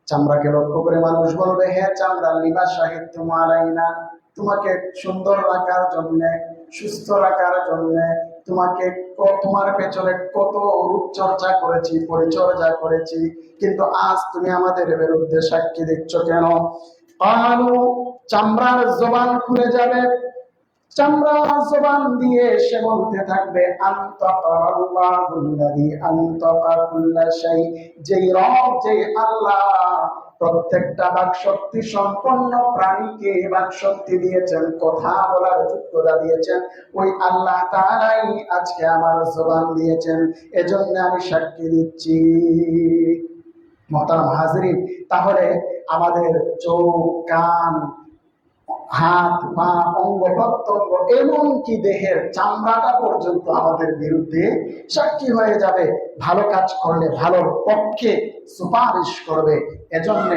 চামড়াকে লক্ষ্য করে মানুষ বলবে, হে চামড়া, লিমা শাহিদতুম আলাইনা, তোমাকে সুন্দর রাখার জন্য, সুস্থ রাখার জন্য, তোমাকে, তোমার পেছনে কত রূপচর্চা করেছি, পরিচর্যা করেছি, কিন্তু আজ তুমি আমাদের বিরুদ্ধে সাক্ষী দিচ্ছ কেন? আলু, চামড়ার জবান খুলে যাবে, চামড়া জবান দিয়ে সে বলতে থাকবে, আনতাকাল্লাহুল্লাযী আনতাকা কুল্লা শাই, যেই রব, যেই আল্লাহ প্রত্যেকটা বাকশক্তি সম্পন্ন প্রাণীকে বাকশক্তি দিয়েছেন, কথা বলার যোগ্যতা দিয়েছেন, ওই আল্লাহ তাআলাই আজকে আমার জবান দিয়েছেন, এজন্য আমি সাক্ষী দিচ্ছি। মুহতারাম হাজিরিন, তাহলে আমাদের চোখ, কান, হাত, পা, অঙ্গ প্রত্যঙ্গ, এমনকি দেহের চামড়াটা পর্যন্ত আমাদের বিরুদ্ধে সাক্ষী হয়ে যাবে। ভালো কাজ করলে ভালোর পক্ষে সুপারিশ করবে। এজন্য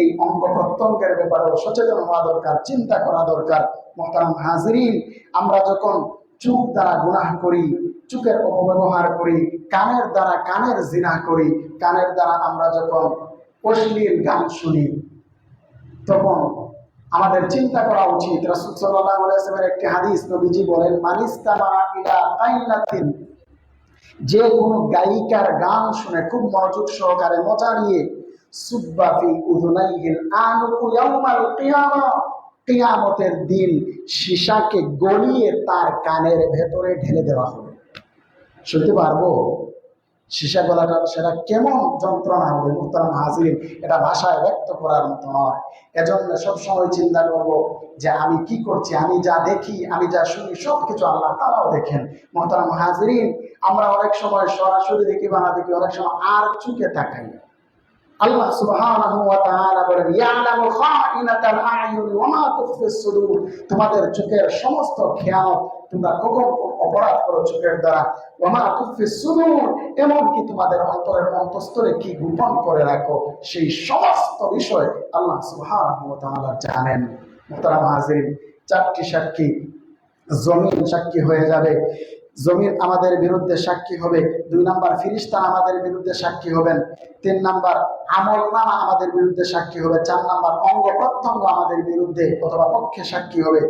এই অঙ্গ প্রত্যঙ্গের ব্যাপারে সচেতন হওয়া দরকার, চিন্তা করা দরকার। মুহতারাম হাজিরিন, আমরা যখন চোখ দ্বারা গুনাহ করি, চোখের অপব্যবহার করি, কানের দ্বারা কানের জিনা করি, কানের দ্বারা আমরা যখন অশ্লীল গান শুনি, তখন আমাদের চিন্তা করা উচিত। রাসূল সাল্লাল্লাহু আলাইহি ওয়াসাল্লামের একটি হাদিস, নবীজি বলেন, মানিস্তামা ইলা কাইনাতিন, যে কোনো গায়িকার গান শুনে খুব মনোযোগ সহকারে মজা নিয়ে, সুব্বা ফি উযুনাইহিল আনুকু ইয়াউমাল কিয়ামা, কিয়ামতের দিন সীসাকে গলিয়ে তার কানের ভেতরে ঢেলে দেওয়া হবে। শুনতে পারবো সীসা গলাটা, সেটা কেমন যন্ত্রণা হবে? মুহতারাম হাজিরিন, এটা ভাষায় ব্যক্ত করার মতো নয়। এজন্য সবসময় চিন্তা করব যে আমি কি করছি, আমি যা দেখি, আমি যা শুনি, সবকিছু আল্লাহ তাআলাও দেখেন। মুহতারাম হাজিরিন, আমরা অনেক সময় সরাসরি দেখি বা না দেখি, অনেক সময় আর চোখে তাকাই। আল্লাহ সুবহানাহু ওয়া তাআলা বলেন, ইয়ালামু খাইনাতাল আয়ুন ওয়া মা তুখফিস সুদূর, তোমাদের চোখের সমস্ত খেয়ানত, তোমরা কখন অপরাধ করো চোখের দ্বারা, ওয়া মা তুখফিস সুদূর, এমনকি তোমাদের অন্তরের অন্তঃস্থলে কি গোপন করে রাখো, সেই সমস্ত বিষয় আল্লাহ সুবহানাহু ওয়া তাআলা জানেন। মুহতারাম হাজিরিন, চারটি সাক্ষী, জমিন সাক্ষী হয়ে যাবে, জমিন আমাদের বিরুদ্ধে সাক্ষী হবে। 2 নাম্বার, ফেরেশতা আমাদের বিরুদ্ধে সাক্ষী হবেন। 3 নাম্বার, আমলনামা আমাদের বিরুদ্ধে সাক্ষী হবে। 4 নাম্বার, অঙ্গ প্রত্যঙ্গ আমাদের বিরুদ্ধে অথবা পক্ষে সাক্ষী হবে।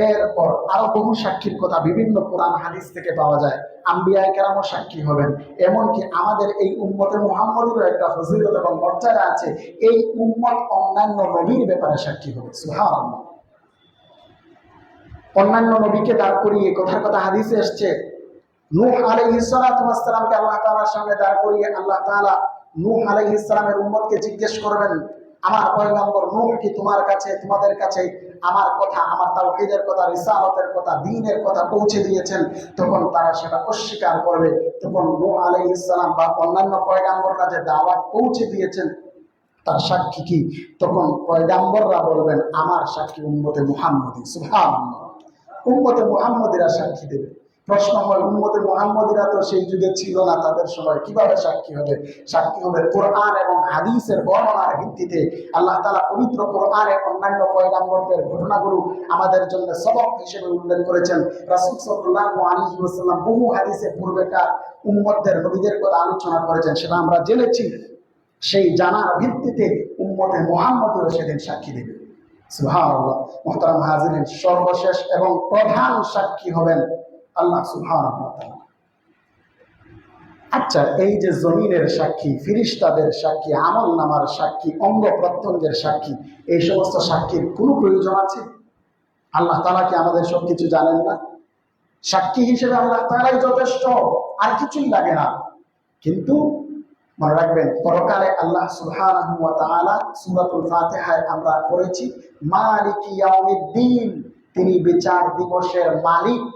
এরপর আরো বহু সাক্ষীর কথা বিভিন্ন কোরআন হাদিস থেকে পাওয়া যায়। আম্বিয়ায়ে কেরামও সাক্ষী হবেন। এমনকি আমাদের এই উম্মতে মুহাম্মদেরও একটা ফজিলত এবং মর্যাদা আছে, এই উম্মত অন্যান্য নবীর ব্যাপারে সাক্ষী হবে। সুবহানাল্লাহ। অন্যান্য নবীকে দাঁড় করিয়ে, কথার কথা হাদিসে এসেছে, নূহ আলাইহিস সালাতু ওয়াস সালামকে আল্লাহ তাআলার সামনে দাঁড় করিয়ে আল্লাহ তাআলা নূহ আলাইহিস সালামের উম্মতকে জিজ্ঞেস করবেন, আমার পয়গম্বর নূহ কি তোমার কাছে, তোমাদের কাছে আমার কথা, আমার তাওহীদের কথা, রিসালাতের কথা, দ্বীনের কথা পৌঁছে দিয়েছেন? তখন তারা সেটা অস্বীকার করবে। তখন নূহ আলাইহিস সালাম বা অন্যান্য পয়গম্বররা যে দাওয়াত পৌঁছে দিয়েছেন তার সাক্ষী কি? তখন পয়গম্বররা বলবেন, আমার সাক্ষী উম্মতে মুহাম্মদী। সুবহানাল্লাহ। উম্মতে মুহাম্মদীরা সাক্ষী দেবে। প্রশ্ন হয়, উম্মতে মুহাম্মদীরা তো সেই যুগে ছিল না, তাদের সময় কিভাবে সাক্ষী হবে? সাক্ষী হবে কোরআন এবং হাদিসের বর্ণনার ভিত্তিতে। আল্লাহ তাআলা পবিত্র কোরআনে অন্যান্য পয়গম্বরদের ঘটনাগুলো আমাদের জন্য সবক হিসেবে উল্লেখ করেছেন। রাসূল সাল্লাল্লাহু আলাইহি ওয়াসাল্লাম বহু হাদিসে পূর্বেকার উম্মতদের, নবীদের কথা আলোচনা করেছেন, সেটা আমরা জেনেছি। সেই জানার ভিত্তিতে উম্মতে মুহাম্মদীরা সেদিন সাক্ষী দেবে। সুবহানাল্লাহ। মুহতারাম হাজিরিন, সর্বশেষ এবং প্রধান সাক্ষী হবেন আল্লাহ সুবহানাহু ওয়া তাআলা। আচ্ছা, এই যে জমিনের সাক্ষী, ফিরিস্তাদের সাক্ষী, আমল নামার সাক্ষী, অঙ্গ প্রত্যঙ্গের সাক্ষী, এই সমস্ত সাক্ষীর কোনো প্রয়োজন আছে? আল্লাহ তাআলা কি আমাদের সবকিছু জানেন না? সাক্ষী হিসেবে আল্লাহ তাআলাই যথেষ্ট, আর কিছুই লাগে না। কিন্তু মনে রাখবেন, পরকালে আল্লাহ সুবহানাহু ওয়া তাআলা সূরাতুল ফাতিহায় আমরা পড়েছি মালিকি ইয়াউমিদ্দিন, তিনি বিচার দিবসের মালিক।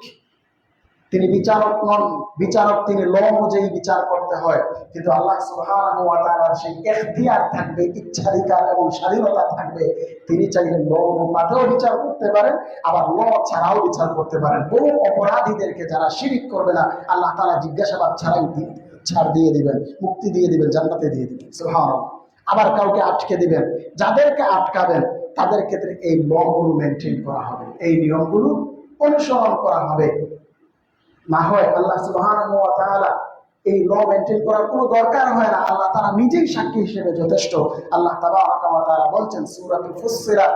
তিনি বিচারক নন, বিচারক তিনি ল অনুযায়ী বিচার করতে হয়। কিন্তু আল্লাহ সুবহানাহু ওয়া তাআলার সেই ইখতিয়ার থাকবে, ইচ্ছাধিকার এবং স্বাধীনতা থাকবে। তিনি চাইলে ল অনুপাতেও বিচার করতে পারেন, আবার ল ছাড়াও বিচার করতে পারেন। বহু অপরাধীদেরকে যারা শিরিক করবে না, আল্লাহ তাআলা জিজ্ঞাসাবাদ ছাড়াই ছাড় দিয়ে দিবেন, মুক্তি দিয়ে দিবেন, জান্নাতে দিয়ে দিবেন। সুবহানাল্লাহ। আবার কাউকে আটকে দিবেন, যাদেরকে আটকাবেন তাদের ক্ষেত্রে এই লগুলো মেনটেন করা হবে, এই নিয়মগুলো অনুসরণ করা হবে। না হয় আল্লাহ সুবহানাহু ওয়া তাআলা এই ল মেনটেন করার কোনো দরকার হয় না, আল্লাহ তাআলা নিজেই সাক্ষী হিসেবে যথেষ্ট। আল্লাহ তাবারাকা ওয়া তাআলা বলছেন সূরাতুল ফুসসিলাত,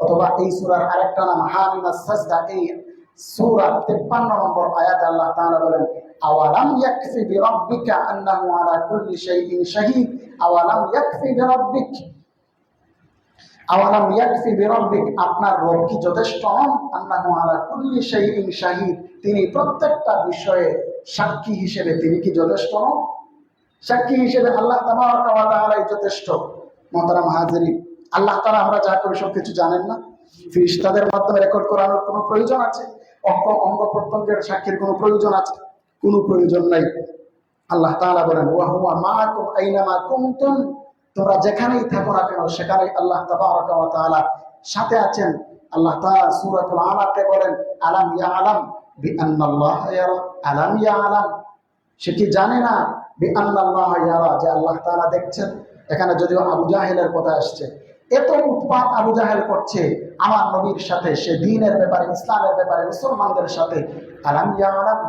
অথবা এই সূরার আরেকটা নাম হামিমাস সাজদা, এই সূরা 53 নম্বর আয়াতে আল্লাহ তাআলা বলেন আওয়ালাম ইয়াকফি বিরাব্বিকা আন্নাহু আলা কুল্লি শাইইন শাহীদ, আওয়ালাম ইয়াকফি বিরাব্বিক, আওয়ালাম ইয়াকফি বিরাব্বিক, আপনার রব কি যথেষ্ট নন? আন্নাহু আলা কুল্লি শাইইন শাহীদ, তিনি প্রত্যেকটা বিষয়ে সাক্ষী হিসেবে তিনি কি যথেষ্ট নন? সাক্ষী হিসেবে আল্লাহ তাবারাকা ওয়া তাআলাই যথেষ্ট। মুহতারাম হাজিরিন, আল্লাহ তাআলা আমরা যা করি সবকিছু জানেন না? ফেরেশতাদের মাধ্যমে রেকর্ড করানোর কোনো প্রয়োজন আছে? অঙ্গ প্রত্যঙ্গের সাক্ষীর কোনো প্রয়োজন আছে? কোনো প্রয়োজন নাই। আল্লাহ তাআলা বলেন ওয়া হুয়া মাআকুম আইনামা কুনতুম, তোমরা যেখানেই থাকো না কেন সেখানেই আল্লাহ তাবারাকা ওয়া তাআলা সাথে আছেন। আল্লাহ তাআলা সূরাতুল আলাকে বলেন আলাম ইয়ালাম বিআন্নাল্লাহা ইয়ারা, আলাম ইয়ালাম, সে কি জানে না বিআন্নাল্লাহা ইয়ারা, যে আল্লাহ তাআলা দেখছেন। এখানে যদিও আবু জাহেলের কথা আসছে, এত উৎপাত আবু জাহেল করছে আমার নবীর সাথে, সে দ্বীনের ব্যাপারে, ইসলামের ব্যাপারে, মুসলমানদের সাথে। আলাম ইয়ালাম,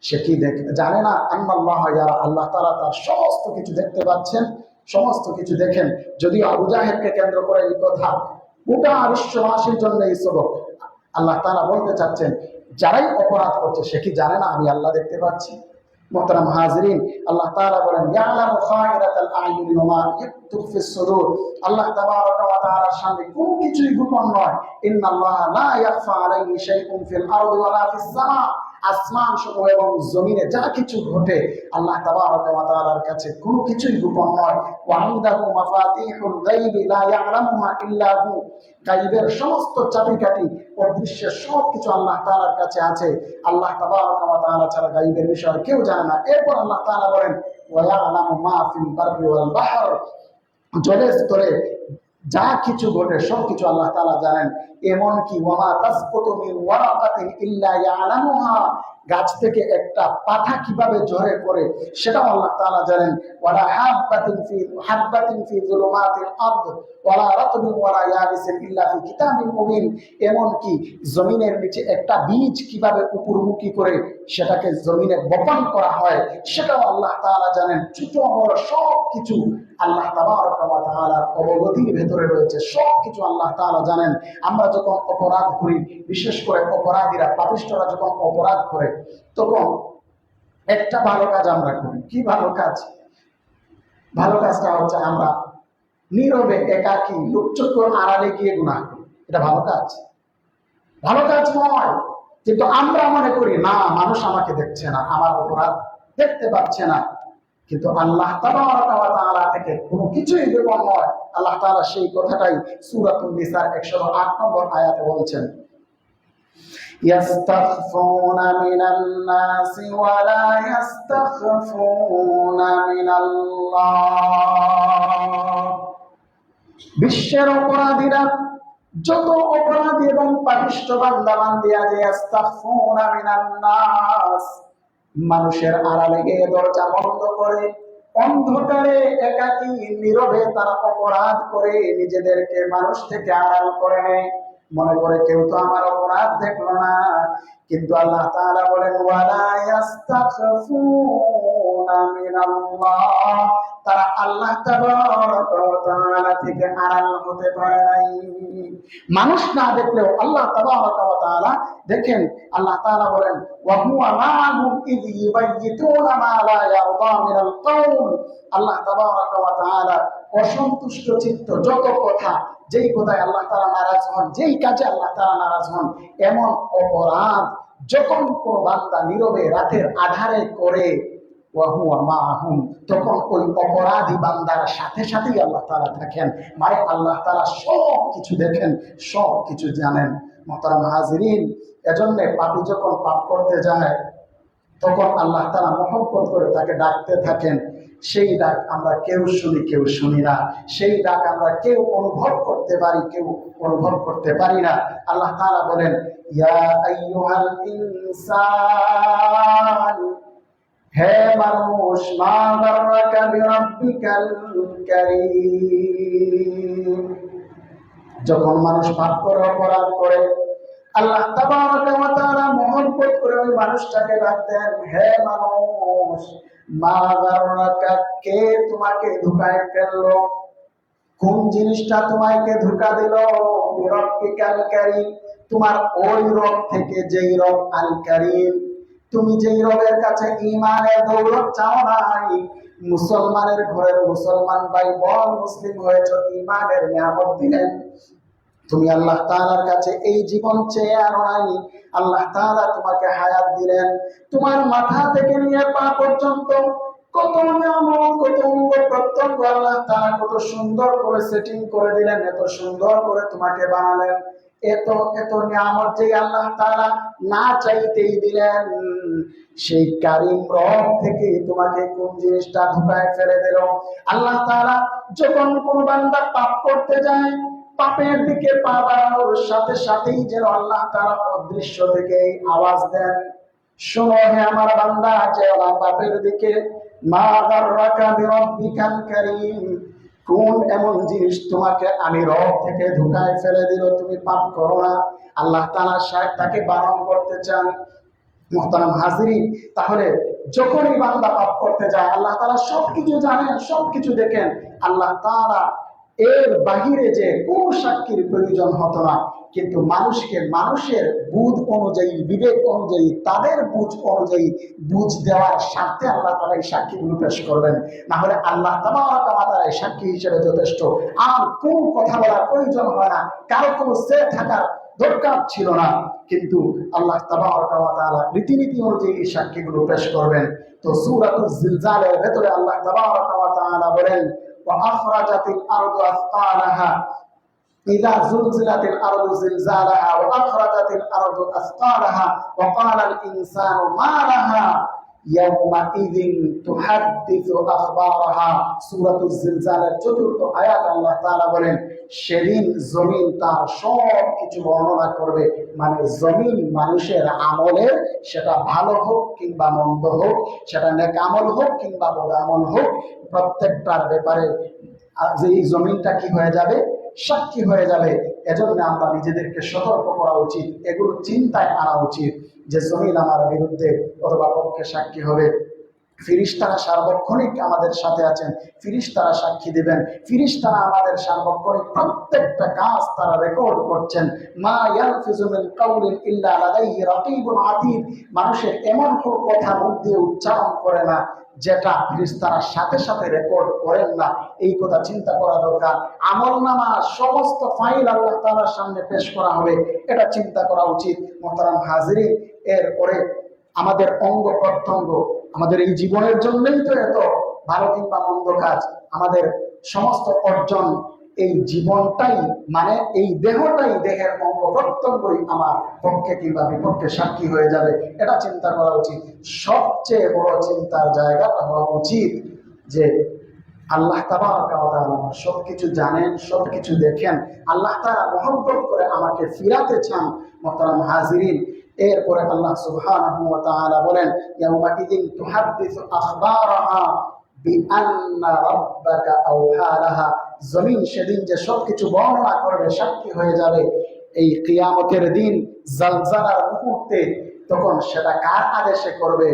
সে কি জানে না আন্নাল্লাহা ইয়ারা, আল্লাহ তাআলা তার সমস্ত কিছু দেখতে পাচ্ছেন, সমস্ত কিছু দেখেন। যদিও আবু জাহেলকে কেন্দ্র করে এই কথা, গোটা বিশ্ববাসীর জন্য এই সবক। আল্লাহ তাআলা বলতে চাচ্ছেন যারাই অপরাধ করছে সে কি জানে না আমি আল্লাহ দেখতে পাচ্ছি? মুহতারাম হাজিরিন, আল্লাহ তাআলা বলেন ইয়ালামু খায়রাতাল আয়ুনি ওয়া মা তুখফিস সুদূর, আল্লাহ তাবারাকা ওয়া তাআলার সামনে কোনো কিছুই গোপন নয়। ইন্নাল্লাহা লা ইয়াখফা আলাইহি শাইউন ফিল আরদি ওয়া লা ফিস সামা, আসমান সমূহ এবং জমিনে যা কিছু ঘটে আল্লাহ তাবারাকা ওয়া তাআলার কাছে কোনো কিছুই গোপন নয়। ওয়া ইনদাহু মাফাতিহুল গায়বি লা ইয়ালামুহা ইল্লা হু, গায়বের সমস্ত চাবিকাঠি, অদৃশ্যের সব কিছু আল্লাহ তাআলার কাছে আছে। আল্লাহ তাবারাকা ওয়া তাআলা ছাড়া গায়বের বিষয় কেউ জানে না। এরপর আল্লাহ তাআলা বলেন ওয়া ইয়ালামু মা ফিল বাররি ওয়াল বাহর, জলের স্তরে যা কিছু ঘটে সব কিছু আল্লাহ তাআলা জানেন। এমনকি ওয়া মা তাসকুতু মিন ওয়ারাকাতিন ইল্লা ইয়ালামুহা, গাছ থেকে একটা পাতা কিভাবে ঝরে পড়ে সেটাও আল্লাহ তাআলা জানেন। ওয়ালা হাববাতিন ফি যুলুমাতিল আরদ ওয়ালা রাতবিন ওয়ালা ইয়াবিসিন ইল্লা ফি কিতাবিন মুবিন, এমনকি জমিনের নিচে একটা বীজ কিভাবে উপরমুখী করে সেটাকে জমিনে বপন করা হয় সেটাও আল্লাহ তাআলা জানেন। ছোট বড় সব কিছু আল্লাহ তাবারাকা ওয়া তাআলার অবগতির ভেতরে রয়েছে, সব কিছু আল্লাহ তাআলা জানেন। আমরা যখন অপরাধ করি, বিশেষ করে অপরাধীরা, পাপিষ্ঠরা যখন অপরাধ করে, তখন একটা ভালো কাজ আমরা করি। কি ভালো কাজ? ভালো কাজটা হচ্ছে আমরা নীরবে একাকী লুকচুর আড়ালে গিয়ে গুনাহ করি। এটা ভালো কাজ? ভালো কাজ নয়। কিন্তু আমরা মনে করি না, মানুষ আমাকে দেখছে না, আমার অপরাধ দেখতে পাচ্ছে না। কিন্তু আল্লাহ তাবারাকা ওয়া তাআলা থেকে কোনো কিছুই গোপন নয়। আল্লাহ তাআলা সেই কথাটাই সূরাতুন নিসার 108 নম্বর আয়াতে বলছেন ইয়াস্তাখফুনা মিনান নাসি ওয়া লা ইয়াস্তাখফুনা মিনাল্লাহ, বিশ্বের অপরাধীরা, যত অপরাধী এবং পাপিষ্ঠ বান্দা বান্দি আছে, ইয়াস্তাখফুনা মিনান নাস, মানুষের আড়ালে গিয়ে দরজা বন্ধ করে অন্ধকারে একাকী নীরবে তারা অপরাধ করে নিজেদেরকে মানুষ থেকে আড়াল করে নেয়। মনে করে কেউ তো আমার অপরাধ দেখলো না। কিন্তু আল্লাহ তাআলা বলেন ওয়ালা ইয়াস্তাখফুনা মিনাল্লাহ, তারা আল্লাহ তাবারাকা ওয়া তাআলা থেকে আড়াল হতে পারে নাই। মানুষ না দেখলেও আল্লাহ তাবারাকা ওয়া তাআলা দেখেন। আল্লাহ তাআলা বলেন ওয়া হুয়া মা'হুম ইয ইউবাইয়িতুনা মা লা ইয়ারদা মিনাল কওল। আল্লাহ তাবারাকা ওয়া তাআলা অসন্তুষ্ট চিত্ত যত কথা, যেই কথায় আল্লাহ তাআলা নারাজ হন, যেই কাজে আল্লাহ তাআলা নারাজ হন, এমন অপরাধ যখন কোন বান্দা নীরবে রাতের আধারে করে ওয়া হুয়া মা'হুম, তখন ওই অপরাধী বান্দার সাথে সাথেই আল্লাহ তাআলা থাকেন। মানে আল্লাহ তাআলা সব কিছু দেখেন, সব কিছু জানেন। মুহতারাম হাজিরিন, এজন্য পাপী যখন পাপ করতে যায় তখন আল্লাহ তাআলা মহব্বত করে তাকে ডাকতে থাকেন। সেই ডাক আমরা কেউ শুনি, কেউ শুনি না। সেই ডাক আমরা কেউ অনুভব করতে পারি, কেউ অনুভব করতে পারি না। আল্লাহ তাআলা বলেন ইয়া আইয়ুহাল ইনসান, হে মানুষ, মা গাররাকা বিরাব্বিকাল কারীম। যখন মানুষ পাপ করে, অপরাধ করে, আল্লাহ তাবারাকা ওয়া তাআলা মহব্বত করে ওই মানুষটাকে ডাকতেন, হে মানুষ, মা গাররাকা, কে তোমাকে ধোঁকায় ফেললো, কোন জিনিসটা তোমাকে ধোঁকা দিল, বিরাব্বিকাল কারীম, তোমার ওই রব থেকে, যেই রব আল কারীম। তুমি যেই রবের কাছে ঈমানের দৌলত চাও নাই, মুসলমানের ঘরের মুসলমান ভাই বোন মুসলিম হয়েছে, ঈমানের নিয়ামত দিলেন। তুমি আল্লাহ তাআলার কাছে এই জীবন চেয়ে আনো নাই, আল্লাহ তাআলা তোমাকে হায়াত দিলেন। তোমার মাথা থেকে নিয়ে পা পর্যন্ত কত নিয়ামত, কত অঙ্গ প্রত্যঙ্গ আল্লাহ তাআলা কত সুন্দর করে সেটিং করে দিলেন, এত সুন্দর করে তোমাকে বানালেন। এত এত নিয়ামত যে আল্লাহ তাআলা না চাইতেই দিলেন, সেই কারীম রব থেকে তোমাকে কোন জিনিসটা ধোঁকায় ফেলে দিল। আল্লাহ তাআলা যখন কোন বান্দা পাপ করতে যায়, পাপের দিকে পা বাড়ানোর সাথে সাথেই যেন আল্লাহ তাআলা অদৃশ্য থেকে আওয়াজ দেন, শোনো হে আমার বান্দা, যেও না পাপের দিকে। মা গাররাকা বিরাব্বিকাল কারীম, কোন এমন জিনিস তোমাকে আমি রব থেকে ধোঁকায় ফেলে দিল, তুমি পাপ করো না। আল্লাহ তাআলা শায়দ তাকে বারণ করতে চান। মুহতারাম হাজিরিন, তাহলে যখনই বান্দা পাপ করতে যায়, আল্লাহ তাআলা সবকিছু জানেন, সবকিছু দেখেন। আল্লাহ তাআলা এর বাহিরে যে কোন সাক্ষীর প্রয়োজন হতো না, কিন্তু মানুষকে মানুষের বুঝ অনুযায়ী, বিবেক অনুযায়ী, তাদের বুঝ অনুযায়ী বুঝ দেওয়ার স্বার্থে আল্লাহ তাআলা এই সাক্ষীগুলো পেশ করবেন। না হলে আল্লাহ তাবারাকা ওয়া তাআলা এই সাক্ষী হিসেবে যথেষ্ট, আর কোন কথা বলার প্রয়োজন হয় না, কারো কোনো সে থাকার দরকার ছিল না। কিন্তু আল্লাহ তাবারাকা ওয়া তাআলা রীতিনীতি অনুযায়ী এই সাক্ষীগুলো পেশ করবেন। তো সূরাতুল জিলজালের ভেতরে আল্লাহ তাবারাকা ওয়া তাআলা বলেন وأخرجت الأرض أثقالها إذا زلزلت الأرض زلزالها وأخرجت الأرض أثقالها وقال الإنسان ما لها يومئذ تحدث أخبارها। সূরাতুল জিলজালের চতুর্থ আয়াত আল্লাহ তাআলা বলেন সেদিন জমিন তার সব কিছু বর্ণনা করবে। মানে জমিন মানুষের আমলের, সেটা ভালো হোক কিংবা মন্দ হোক, সেটা নেক আমল হোক কিংবা বদ আমল হোক, প্রত্যেকটার ব্যাপারে যে এই জমিনটা কি হয়ে যাবে, সাক্ষী হয়ে যাবে। এজন্য আমরা নিজেদেরকে সতর্ক করা উচিত, এগুলো চিন্তায় আনা উচিত যে জমিন আমার বিরুদ্ধে অথবা পক্ষে সাক্ষী হবে। ফিরিস্তারা সার্বক্ষণিক আমাদের সাথে আছেন, ফিরিস্তারা সাক্ষী দিবেন, ফিরিস্তারা আমাদের সার্বক্ষণিক প্রত্যেকটা কাজ তারা রেকর্ড করছেন। মা ইয়ালফিজু মিন কাউলিন ইল্লা লাদাইহি রাকিবুন আতীদ, মানুষের এমন কোনো কথা মুখ দিয়ে উচ্চারণ করে না যেটা ফিরিস্তারা সাথে সাথে রেকর্ড করেন না। এই কথা চিন্তা করা দরকার। আমলনামা সমস্ত ফাইল আল্লাহ তাআলার সামনে পেশ করা হবে, এটা চিন্তা করা উচিত। মুহতারাম হাজিরিন, এরপরে আমাদের অঙ্গ প্রত্যঙ্গ, আমাদের এই জীবনের জন্যই তো এত ভালো কিংবা মন্দ কাজ, আমাদের সমস্ত অর্জন, এই জীবনটাই মানে এই দেহটাই, দেহের অঙ্গ প্রত্যঙ্গই আমার পক্ষে কিংবা বিপক্ষে সাক্ষী হয়ে যাবে, এটা চিন্তা করা উচিত। সবচেয়ে বড় চিন্তার জায়গাটা হওয়া উচিত যে আল্লাহ তাবারাকা ওয়া তাআলা সবকিছু জানেন, সবকিছু দেখেন। আল্লাহ তাআলা মহব্বত করে আমাকে ফিরাতে চান। মুহতারাম হাজিরিন, এরপরে আল্লাহ সুবহানাহু ওয়া তাআলা বলেন ইয়াউমাইযিন তুহাদ্দিসু আখবারাহা বিআন্না রাব্বাকা আওহা লাহা, জমিন সেদিন যে সবকিছু বর্ণনা করবে, সাক্ষী হয়ে যাবে। এই কিয়ামতের দিন জালজালার মুহূর্তে, তখন সেটা কার আদেশে করবে?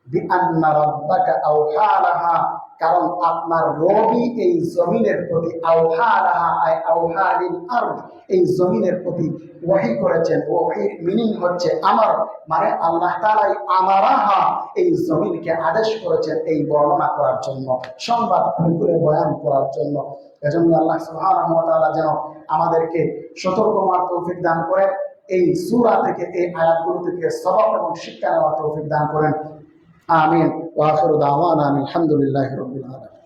বিআন্না রাব্বাকা আওহা লাহা, কারণ আপনার রবই এই জমিনের প্রতি আওহা লাহা আই আওহা লিল আরদ, এই জমিনের প্রতি ওহী করেছেন। ওহীর মিনিং হচ্ছে আমার, মানে আল্লাহ তাআলাই আমারাহা, এই জমিনকে আদেশ করেছেন এই বর্ণনা করার জন্য, সংবাদ করে বয়ান করার জন্য। এজন্য আল্লাহ সুবহানাহু ওয়া তাআলা যেন আমাদেরকে সতর্ক হওয়ার তৌফিক দান করেন, এই সূরা থেকে, এই আয়াতগুলো থেকে সবক এবং শিক্ষা নেওয়ার তৌফিক দান করেন। আমিন। ওয়া আখিরু দাওয়ানা আলহামদুলিল্লাহি রাব্বিল আলামিন।